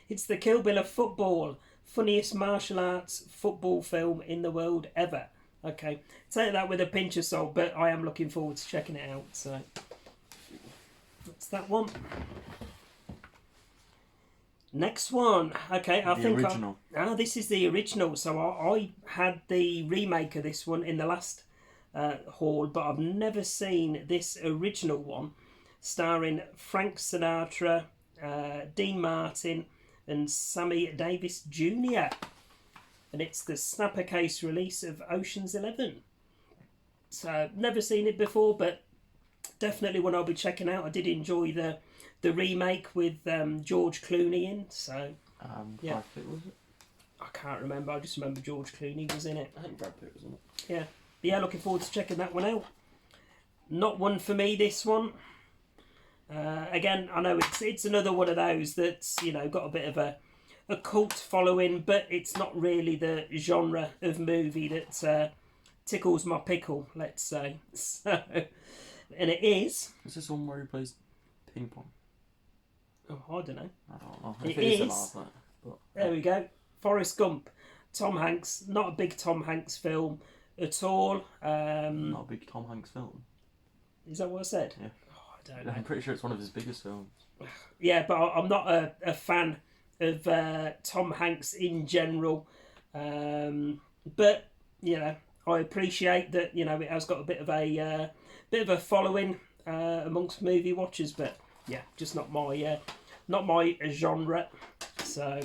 It's the Kill Bill of football. Funniest martial arts football film in the world ever. Okay, take that with a pinch of salt, but I am looking forward to checking it out. So that's that one. Next one. Okay, I think original. this is the original. So I had the remake of this one in the last haul, but I've never seen this original one, starring Frank Sinatra, Dean Martin, and Sammy Davis Jr. And it's the snapper case release of Ocean's 11. So never seen it before, but definitely one I'll be checking out. I did enjoy the remake with George Clooney in. So yeah. Brad Pitt, was it? I can't remember. I just remember George Clooney was in it. I think Brad Pitt was in it. Yeah. Yeah, looking forward to checking that one out. Not one for me, this one. Again, I know it's another one of those that's, got a bit of a cult following, but it's not really the genre of movie that tickles my pickle, let's say. So, and it is... Is this one where he plays ping pong? Oh, I don't know. I don't know. It If it is is. allowed, but There we go. Forrest Gump. Tom Hanks. Not a big Tom Hanks film at all. not a big Tom Hanks film. Is that what I said? Yeah. Oh, I don't know. I'm pretty sure it's one of his biggest films. Yeah, but I'm not a fan of Tom Hanks in general. But I appreciate that it has got a bit of a following amongst movie watchers. But yeah, just not my genre. So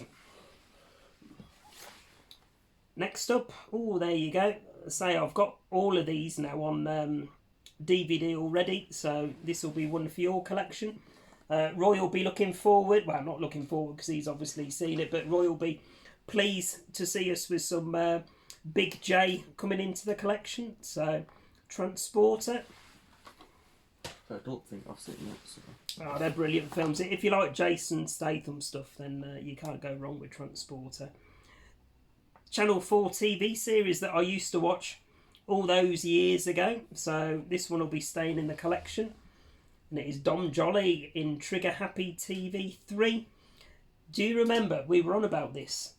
next up, there you go. Say I've got all of these now on DVD already, so this will be one for your collection. Roy will be looking forward, well, not looking forward because he's obviously seen it, but Roy will be pleased to see us with some Big J coming into the collection. So, Transporter. I don't think I've seen it. So. Oh, they're brilliant films. If you like Jason Statham stuff, then you can't go wrong with Transporter. Channel 4 TV series that I used to watch all those years ago. So this one will be staying in the collection. And it is Dom Jolly in Trigger Happy TV 3. Do you remember we were on about this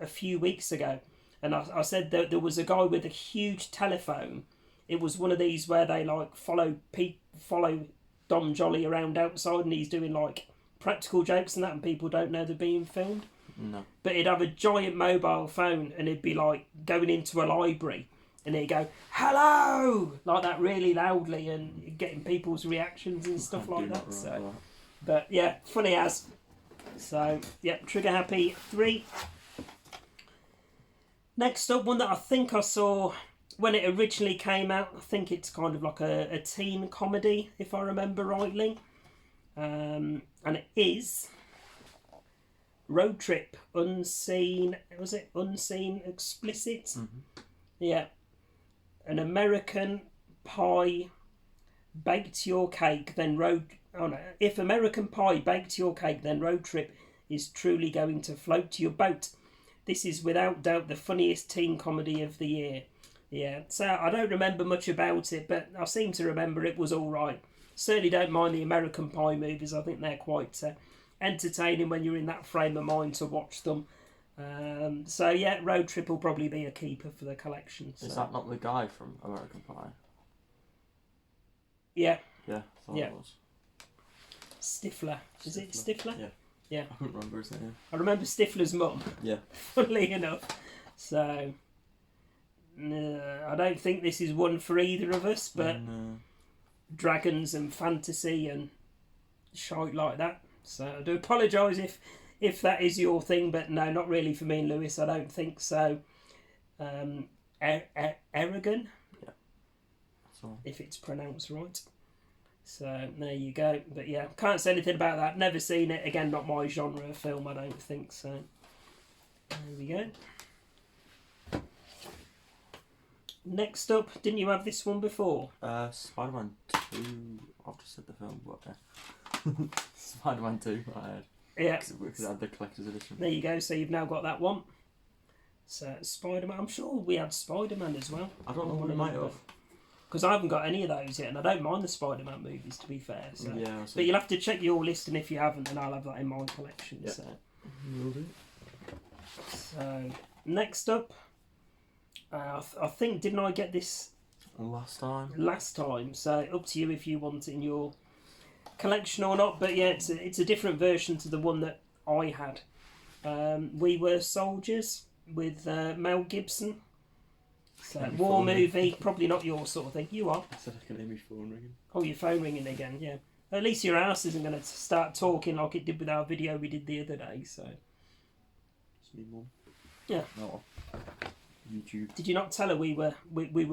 a few weeks ago? And I said that there was a guy with a huge telephone. It was one of these where they like follow Dom Jolly around outside, and he's doing like practical jokes and that, and people don't know they're being filmed. No. But he'd have a giant mobile phone, and he'd be like going into a library, and he'd go "hello" like that really loudly, and getting people's reactions and stuff like that. So, but yeah, funny as. So yeah, Trigger Happy 3. Next up, one that I think I saw when it originally came out. I think it's kind of like a teen comedy, if I remember rightly. And it is Road Trip Unseen. Was it Unseen Explicit? Mm-hmm. Yeah. An American Pie baked your cake, then road. Oh no! If American Pie baked your cake, then Road Trip is truly going to float your boat. This is without doubt the funniest teen comedy of the year. Yeah, so I don't remember much about it, but I seem to remember it was all right. Certainly don't mind the American Pie movies. I think they're quite entertaining when you're in that frame of mind to watch them. So yeah, Road Trip will probably be a keeper for the collection. So. Is that not the guy from American Pie? Yeah. Yeah, I thought it was. Stifler. Is it Stifler? Yeah. Yeah. I couldn't remember his name. I remember Stifler's mum. Yeah. Funnily enough. So, I don't think this is one for either of us, but dragons and fantasy and shite like that. So I do apologise if that is your thing, but no, not really for me and Lewis. I don't think so. Eragon, So. if it's pronounced right. So there you go. But yeah, can't say anything about that. Never seen it. Again, not my genre of film, I don't think. So there we go. Next up, didn't you have this one before? Spider-Man 2. I've just said the film, but Spider-Man 2 I had. Yeah. Because I had the collector's edition. There you go. So you've now got that one. So Spider-Man. I'm sure we had Spider-Man as well. I don't know what we might have. Because I haven't got any of those yet, and I don't mind the Spider-Man movies, to be fair. So. Yeah. But you'll have to check your list, and if you haven't, then I'll have that in my collection. Yep. So. Will do. So next up, I think, didn't I get this last time? Last time. So up to you if you want it in your collection or not. But yeah, it's a different version to the one that I had. We Were Soldiers with Mel Gibson. So war movie, probably not your sort of thing. You are. I said I can hear my phone ringing. Oh, your phone ringing again, yeah. At least your ass isn't going to start talking like it did with our video we did the other day, so... It's me mum. Yeah. No. YouTube. Did you not tell her we were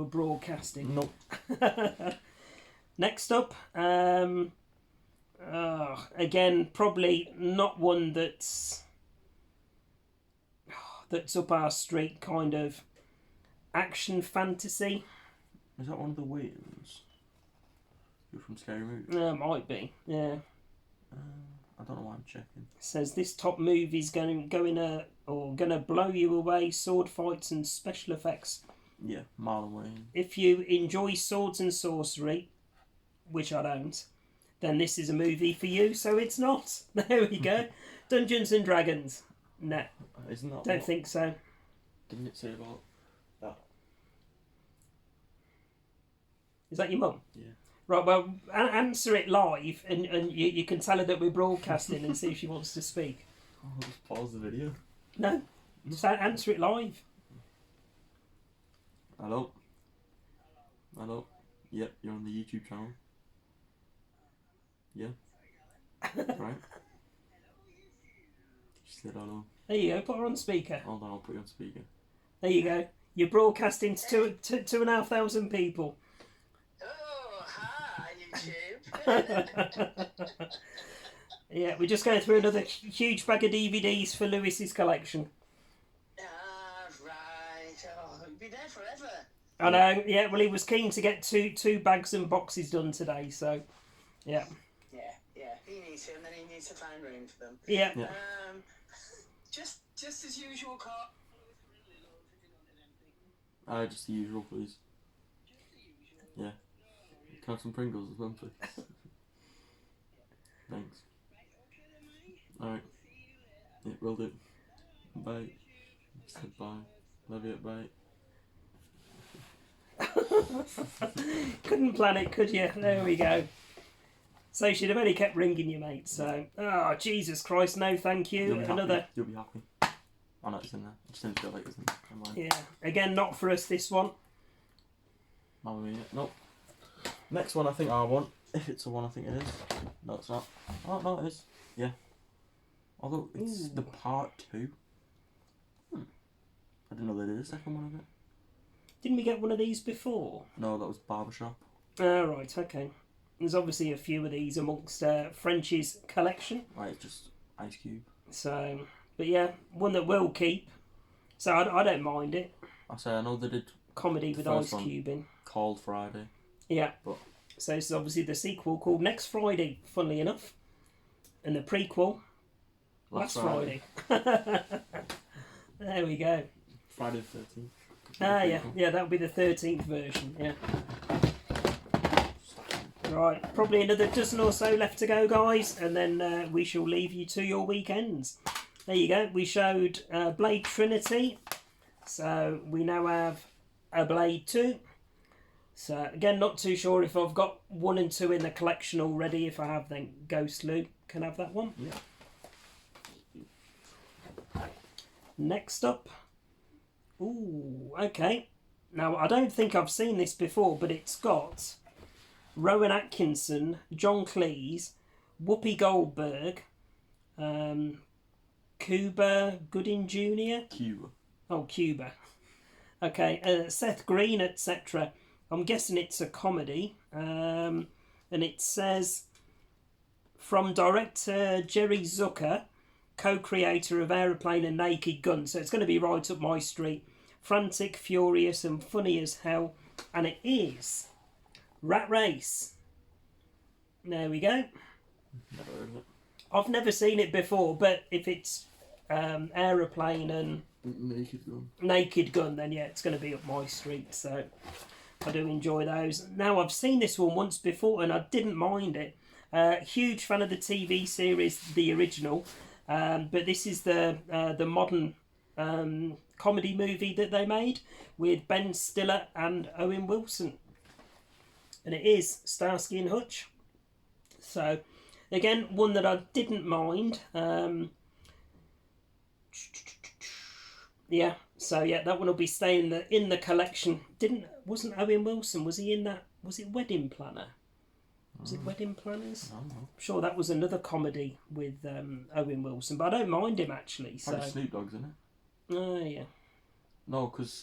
broadcasting? Nope. Next up, again, probably not one that's up our street, kind of action fantasy. Is that one of the Wayans? You're from Scary Movie? Might be, yeah. I don't know why I'm checking. Says this top movie's gonna blow you away. Sword fights and special effects. Yeah, Marlon Wayans. If you enjoy swords and sorcery, which I don't, then this is a movie for you. So it's not. There we go. Dungeons and Dragons. No, isn't that? Don't think so. Didn't it say about that? Is that your mum? Yeah. Right, well, answer it live, and you can tell her that we're broadcasting and see if she wants to speak. I'll just pause the video. No, just answer it live. Hello? Hello? Yep, you're on the YouTube channel. Yeah. Right. She said hello. There you go, put her on speaker. Hold on, I'll put you on speaker. There you go. You're broadcasting to 2,500 people. Yeah, we're just going through another huge bag of DVDs for Lewis's collection. Right. Oh, I know. Yeah. Well, he was keen to get two bags and boxes done today. So, yeah. Yeah. He needs to, and then he needs to find room for them. Yeah. Yeah. Just as usual, Carl. Just the usual, please. Yeah. Can I have some Pringles as well, please? Thanks. Alright. Yeah, will do. Bye. Said bye. Love you, bye. Couldn't plan it, could you? There we go. So she'd have only kept ringing you, mate. So, oh, Jesus Christ, no thank you. You'll be Another. happy. You'll be happy. I know it's in there. I just didn't feel like it was in there. Never mind. Yeah. Again, not for us, this one. Mamma Mia. Nope. Next one I think I want. If it's the one I think it is. No, it's not. Oh, no, it is. Yeah. Although it's Ooh. the part 2. I didn't know they did a second one of it. Didn't we get one of these before? No, that was Barbershop. Oh, right, okay. There's obviously a few of these amongst French's collection. Right, it's just Ice Cube. So, but yeah, one that will keep. So I don't mind it. I know they did Comedy The with first Ice one. Cube in. Called Friday. Yeah. But- So this is obviously the sequel called Next Friday, funnily enough. And the prequel, Last Friday. There we go. Friday the 13th. Ah, yeah. Yeah, that'll be the 13th version, yeah. Right, probably another dozen or so left to go, guys, and then we shall leave you to your weekends. There you go. We showed Blade Trinity, so we now have a Blade 2. So, again, not too sure if I've got 1 and 2 in the collection already. If I have, then Ghost Lou can have that one. Yeah. Next up. Ooh, okay. Now, I don't think I've seen this before, but it's got Rowan Atkinson, John Cleese, Whoopi Goldberg, Cuba Gooding Jr. Cuba. Oh, Cuba. Okay, Seth Green, etc. I'm guessing it's a comedy. And it says, from director Jerry Zucker, co-creator of Aeroplane and Naked Gun. So it's going to be right up my street. Frantic, furious and funny as hell. And it is Rat Race. There we go. Never heard of it. I've never seen it before, but if it's Aeroplane and Naked Gun. Naked Gun, then yeah, it's going to be up my street. So I do enjoy those. Now, I've seen this one once before and I didn't mind it. Huge fan of the TV series, the original. But this is the modern comedy movie that they made with Ben Stiller and Owen Wilson. And it is Starsky and Hutch. So, again, one that I didn't mind. Yeah, so yeah, that one will be staying in the collection. Wasn't Owen Wilson, was he in that? Was it Wedding Planner? Was it Wedding Planners? I don't know. I'm sure that was another comedy with Owen Wilson, but I don't mind him actually. So, Probably Snoop Dogg's in it. oh yeah, No, because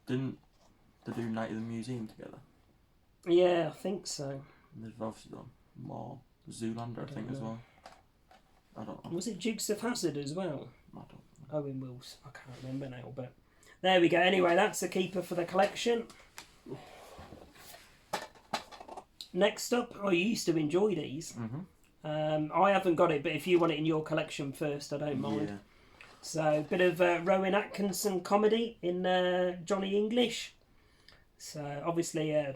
didn't they do Night of the Museum together? yeah, I think so. And they've obviously done more. Zoolander, I think, as know. well. I don't know. Was it Dukes of Hazzard as well? I don't know. Owen Wilson, I can't remember now, but there we go. Anyway, that's a keeper for the collection. Next up, I used to enjoy these. Mm-hmm. I haven't got it, but if you want it in your collection first, I don't mind. Yeah. So, bit of Rowan Atkinson comedy in Johnny English. So, obviously, a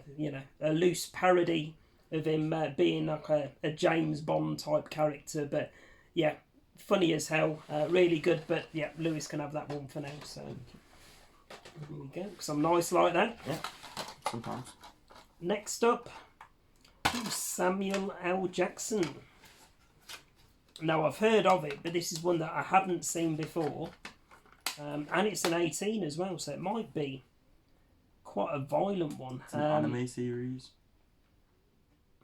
loose parody of him being like a James Bond type character. But, yeah, funny as hell. Really good. But, yeah, Lewis can have that one for now. So, there we go. Because I'm nice like that. Yeah. Sometimes. Next up, Samuel L. Jackson. Now, I've heard of it, but this is one that I haven't seen before. And it's an 18 as well, so it might be quite a violent one. It's an anime series.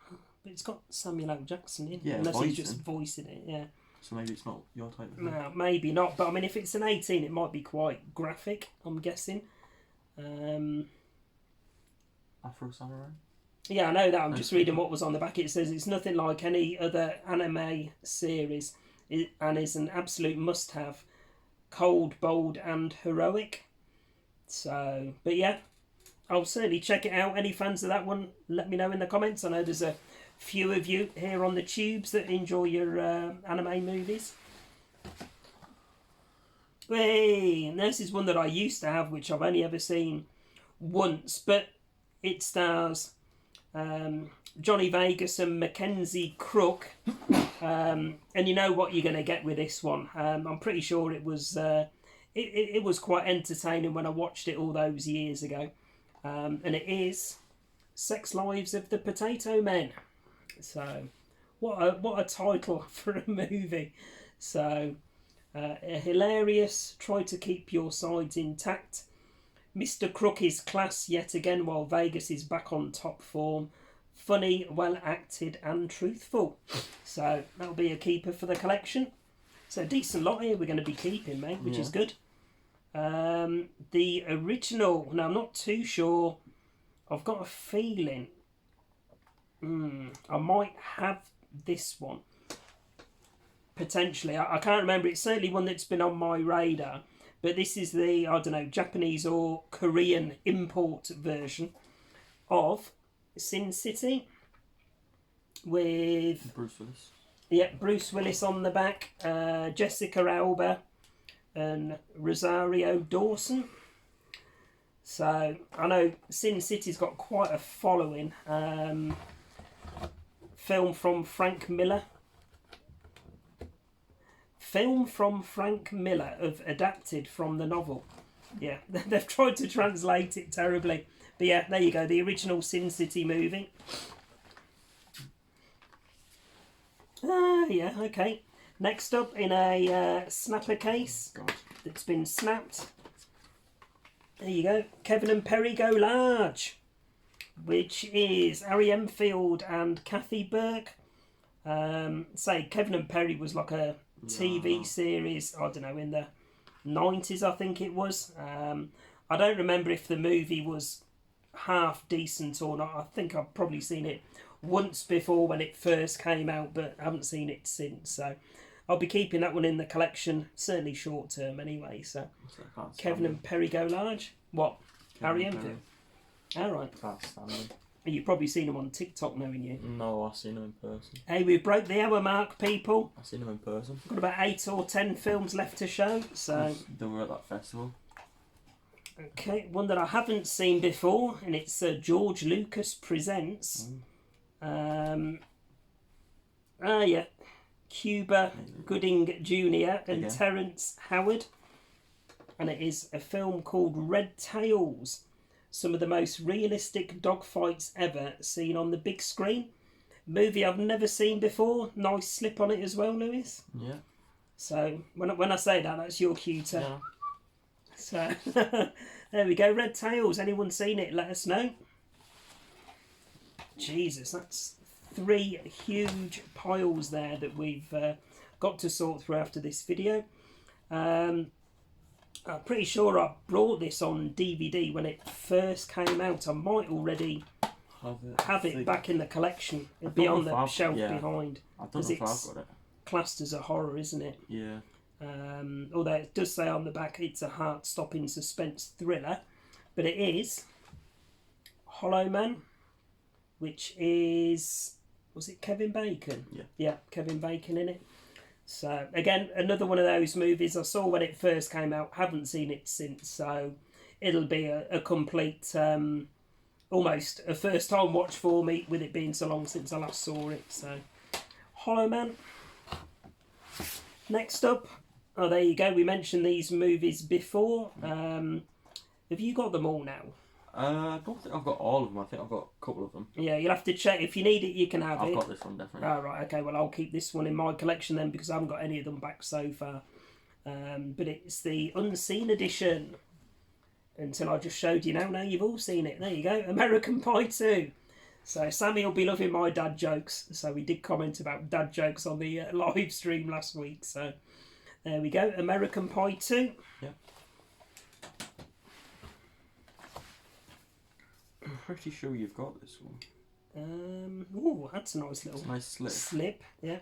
But it's got Samuel L. Jackson in, Yeah, unless he's voicing. just voicing it, yeah. So maybe it's not your type of thing. No, maybe not, but I mean, if it's an 18, it might be quite graphic, I'm guessing. Afro Samurai? Yeah, I know that. I'm just reading what was on the back. It says it's nothing like any other anime series and is an absolute must-have. Cold, bold and heroic. So, but yeah, I'll certainly check it out. Any fans of that one, let me know in the comments. I know there's a few of you here on the tubes that enjoy your anime movies. Hey, and this is one that I used to have, which I've only ever seen once, but it stars Johnny Vegas and Mackenzie Crook. And you know what you're going to get with this one. I'm pretty sure it was quite entertaining when I watched it all those years ago. And it is Sex Lives of the Potato Men. So, what a title for a movie. So, hilarious. Try to keep your sides intact. Mr. Crook is class yet again, while Vegas is back on top form. Funny, well acted, and truthful. So that'll be a keeper for the collection. So a decent lot here we're going to be keeping, mate, which is good. The original, now I'm not too sure. I've got a feeling I might have this one. Potentially. I can't remember. It's certainly one that's been on my radar. But this is the, I don't know, Japanese or Korean import version of Sin City. With Bruce Willis. Yeah, Bruce Willis on the back, Jessica Alba and Rosario Dawson. So I know Sin City's got quite a following. Film from Frank Miller, adapted from the novel. Yeah, they've tried to translate it terribly. But yeah, there you go, the original Sin City movie. Yeah, okay. Next up, in a snapper case that's been snapped. There you go. Kevin and Perry Go Large, which is Ari Enfield and Kathy Burke. Say, Kevin and Perry was like a TV series, I don't know, in the 90s, I think it was. I don't remember if the movie was half decent or not. I think I've probably seen it once before when it first came out, but I haven't seen it since. So I'll be keeping that one in the collection, certainly short term anyway. So Kevin and Perry Go Large. What? Harry Enfield? Alright. Can't stand them. You've probably seen them on TikTok, knowing you. No, I've seen them in person. Hey, we broke the hour mark, people. I've seen them in person. Got about 8 or 10 films left to show. So They were at that festival. okay, one that I haven't seen before, and it's George Lucas Presents. Yeah, Cuba Gooding Jr. and Terrence Howard, and it is a film called Red Tails. Some of the most realistic dogfights ever seen on the big screen. Movie I've never seen before. Nice slip on it as well, Lewis. Yeah. So when I say that, that's your cue to. Yeah. So there we go. Red Tails. Anyone seen it? Let us know. Jesus, that's 3 huge piles there that we've got to sort through after this video. I'm pretty sure I brought this on DVD when it first came out. I might already have it back in the collection. It'd be on the shelf behind. I don't know if I've got it. Classed as a horror, isn't it? Yeah. Although it does say on the back it's a heart-stopping suspense thriller. But it is Hollow Man, which is... Was it Kevin Bacon? Yeah. Yeah, Kevin Bacon in it. So, again, another one of those movies I saw when it first came out. Haven't seen it since, so it'll be a complete, almost a first-time watch for me, with it being so long since I last saw it. So, Hollow Man. Next up, oh, there you go. We mentioned these movies before. Have you got them all now? I don't think I've got all of them. I think I've got a couple of them. Yeah, you'll have to check. If you need it, you can have it. I've got this one, definitely. Oh, right, okay. Well, I'll keep this one in my collection then, because I haven't got any of them back so far. But it's the Unseen Edition. Until I just showed you now. Now you've all seen it. There you go. American Pie 2. So Sammy will be loving my dad jokes. So we did comment about dad jokes on the live stream last week. So there we go. American Pie 2. Yeah. I'm pretty sure you've got this one. Oh, that's a nice little nice slip. Yeah.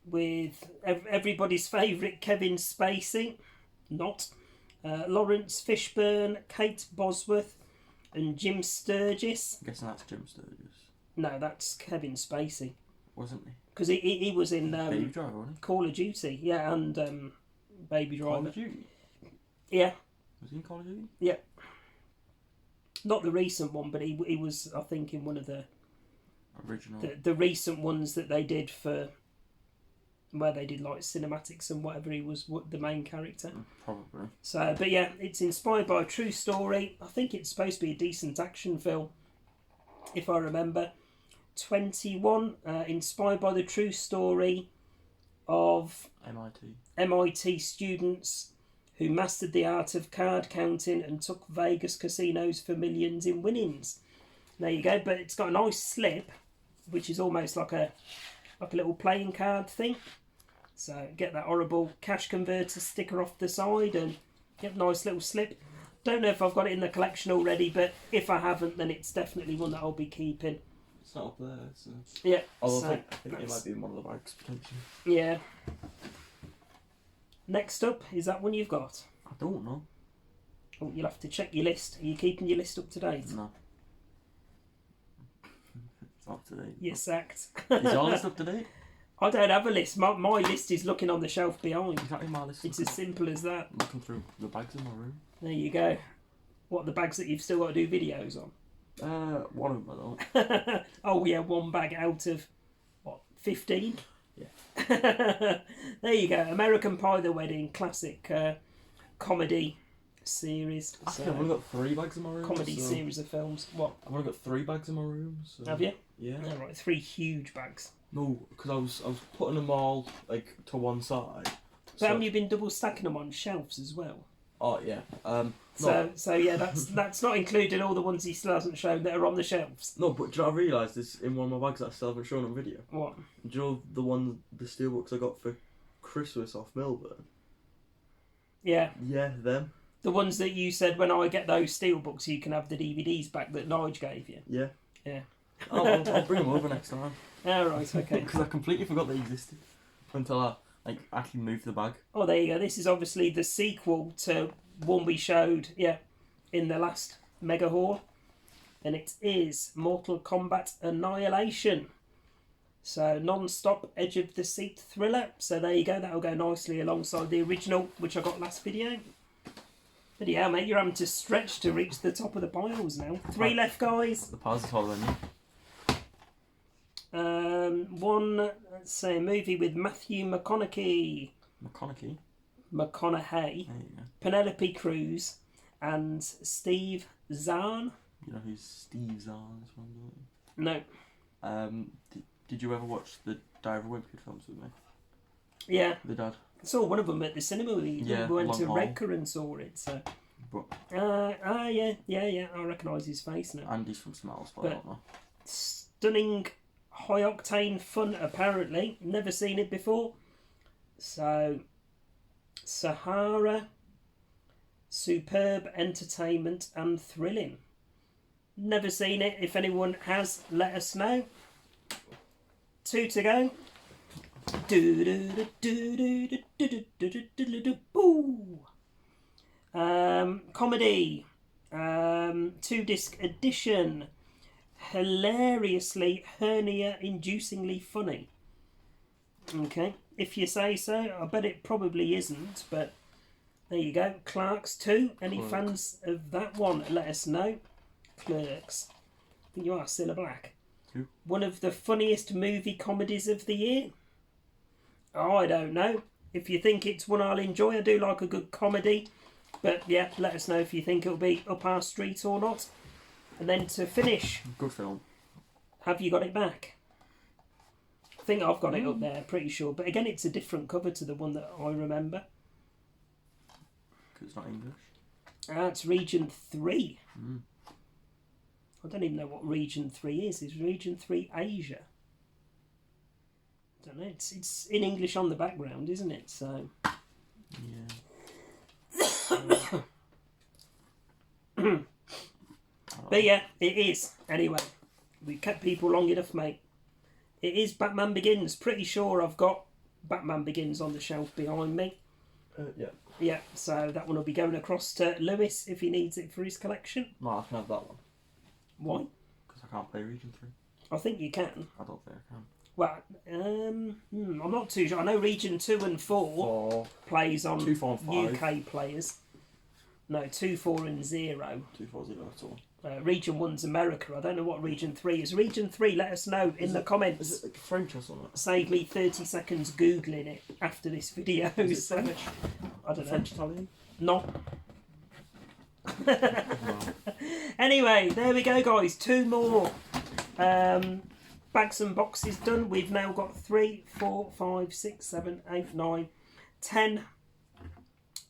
With everybody's favourite Kevin Spacey. Not. Lawrence Fishburne, Kate Bosworth, and Jim Sturgis. I'm guessing that's Jim Sturgis. No, that's Kevin Spacey. Wasn't he? Because he was in Baby Driver, wasn't Call of Duty, yeah, and Baby he? Call Driver. of Duty? Yeah, Was he in Call of Duty? not the recent one, but he was, I think, in one of the Original. the recent ones that they did for where they did like cinematics and whatever. He was the main character. Probably. So, but yeah, it's inspired by a true story. I think it's supposed to be a decent action film, if I remember. 21, inspired by the true story of MIT students who mastered the art of card counting and took Vegas casinos for millions in winnings. There you go. But it's got a nice slip, which is almost like a little playing card thing. So get that horrible cash converter sticker off the side and get a nice little slip. Don't know if I've got it in the collection already, but if I haven't, then it's definitely one that I'll be keeping. It's not up there, so... Yeah. Although so I think it might be in one of the bags, potentially. Yeah. Next up, is that one you've got? I don't know. Oh, you'll have to check your list. Are you keeping your list up to date? No. It's up to date. You're sacked. Is your list up to date? I don't have a list. My list is looking on the shelf behind. Exactly my list. It's as simple as that. I'm looking through the bags in my room. There you go. What, the bags that you've still got to do videos on? One of them I don't. Oh yeah, one bag out of, what, 15? Yeah. There you go. American Pie the Wedding, classic comedy series. Actually, I've only got 3 bags in my room. Comedy series of films. What? I've only got 3 bags in my room. So... Have you? Yeah. Oh, right, 3 huge bags. No, because I was putting them all like to one side. But haven't you been double stacking them on shelves as well? Oh yeah. So yeah, that's not including all the ones he still hasn't shown that are on the shelves. No, but do you know what I realised this in one of my bags that I still haven't shown on video? What? Do you know the steelbooks I got for Christmas off Melbourne? Yeah. Yeah, them. The ones that you said when I get those steelbooks, you can have the DVDs back that Nige gave you. Yeah. Yeah. I'll bring them over next time. Oh, right, okay. Because I completely forgot they existed until I actually moved the bag. Oh, there you go. This is obviously the sequel to one we showed, in the last Mega Haul. And it is Mortal Kombat Annihilation. So, non-stop, edge-of-the-seat thriller. So there you go. That'll go nicely alongside the original, which I got last video. But yeah, mate, you're having to stretch to reach the top of the piles now. 3 left, guys. The piles are taller than you. One, let's say, a movie with Matthew McConaughey. McConaughey? McConaughey. There you go. Penelope Cruz and Steve Zahn. You know who's Steve Zahn as well, don't No. you? Did you ever watch the Diary of a Wimpy Kid films with me? Yeah. The dad? I saw one of them at the cinema. We went to Long Haul. Redcar and saw it. So. But, Yeah. I recognise his face now. Andy's from Smells, but I don't know. Stunning, high octane fun, apparently. Never seen it before. So, Sahara, superb entertainment and thrilling. Never seen it. If anyone has, let us know. 2 to go. Comedy. 2-disc edition. Hilariously, hernia-inducingly funny. Okay, if you say so. I bet it probably isn't, but there you go. Clerks 2. Any Clerks. fans of that one, let us know. Clerks. I think you are Cilla Black. Who? One of the funniest movie comedies of the year. Oh, I don't know. If you think it's one I'll enjoy, I do like a good comedy. But yeah, let us know if you think it'll be up our street or not. And then to finish, Good film. have you got it back? I think I've got it up there, pretty sure. But again, it's a different cover to the one that I remember. Because it's not English. It's Region 3. Mm. I don't even know what Region 3 is. Is Region 3 Asia? I don't know. It's in English on the background, isn't it? So. Yeah. But yeah, it is. Anyway, we kept people long enough, mate. It is Batman Begins. Pretty sure I've got Batman Begins on the shelf behind me. Yeah. Yeah, so that one will be going across to Lewis if he needs it for his collection. No, I can have that one. Why? Because I can't play Region 3. I think you can. I don't think I can. Well, I'm not too sure. I know Region 2 and 4 plays on 2, 4 and 5. UK players. No, 2, 4 and 0. 2, 4, 0 at all. Region 1's America. I don't know what Region 3 is. Region 3, let us know in the comments. Is it like French or something? Save me 30 seconds Googling it after this video. Is it So, French? I don't know. French Italian? No. No. Anyway, there we go, guys. 2 more bags and boxes done. We've now got 3, 4, 5, 6, 7, 8, 9, 10.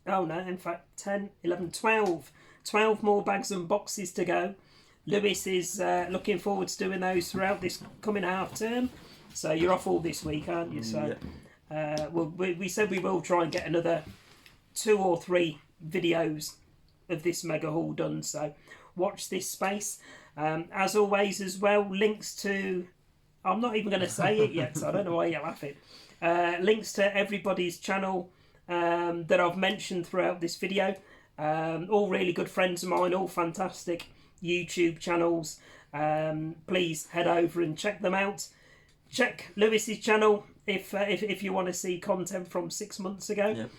Oh no, in fact, 10, 11, 12. 12 more bags and boxes to go. Lewis is looking forward to doing those throughout this coming half term. So you're off all this week, aren't you? So we said we will try and get another 2 or 3 videos of this mega haul done. So watch this space. As always, as well, links to... I'm not even going to say it yet, so I don't know why you're laughing. Links to everybody's channel that I've mentioned throughout this video. All really good friends of mine, all fantastic YouTube channels. Please head over and check them out. Check Lewis's channel if you want to see content from 6 months ago. Yep.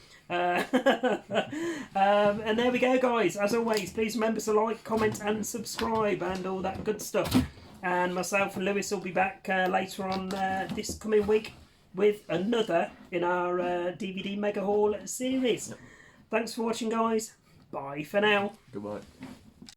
And there we go, guys. As always, please remember to like, comment and subscribe and all that good stuff. And myself and Lewis will be back later on this coming week with another in our DVD Mega Haul series. Yep. Thanks for watching, guys. Bye for now. Goodbye.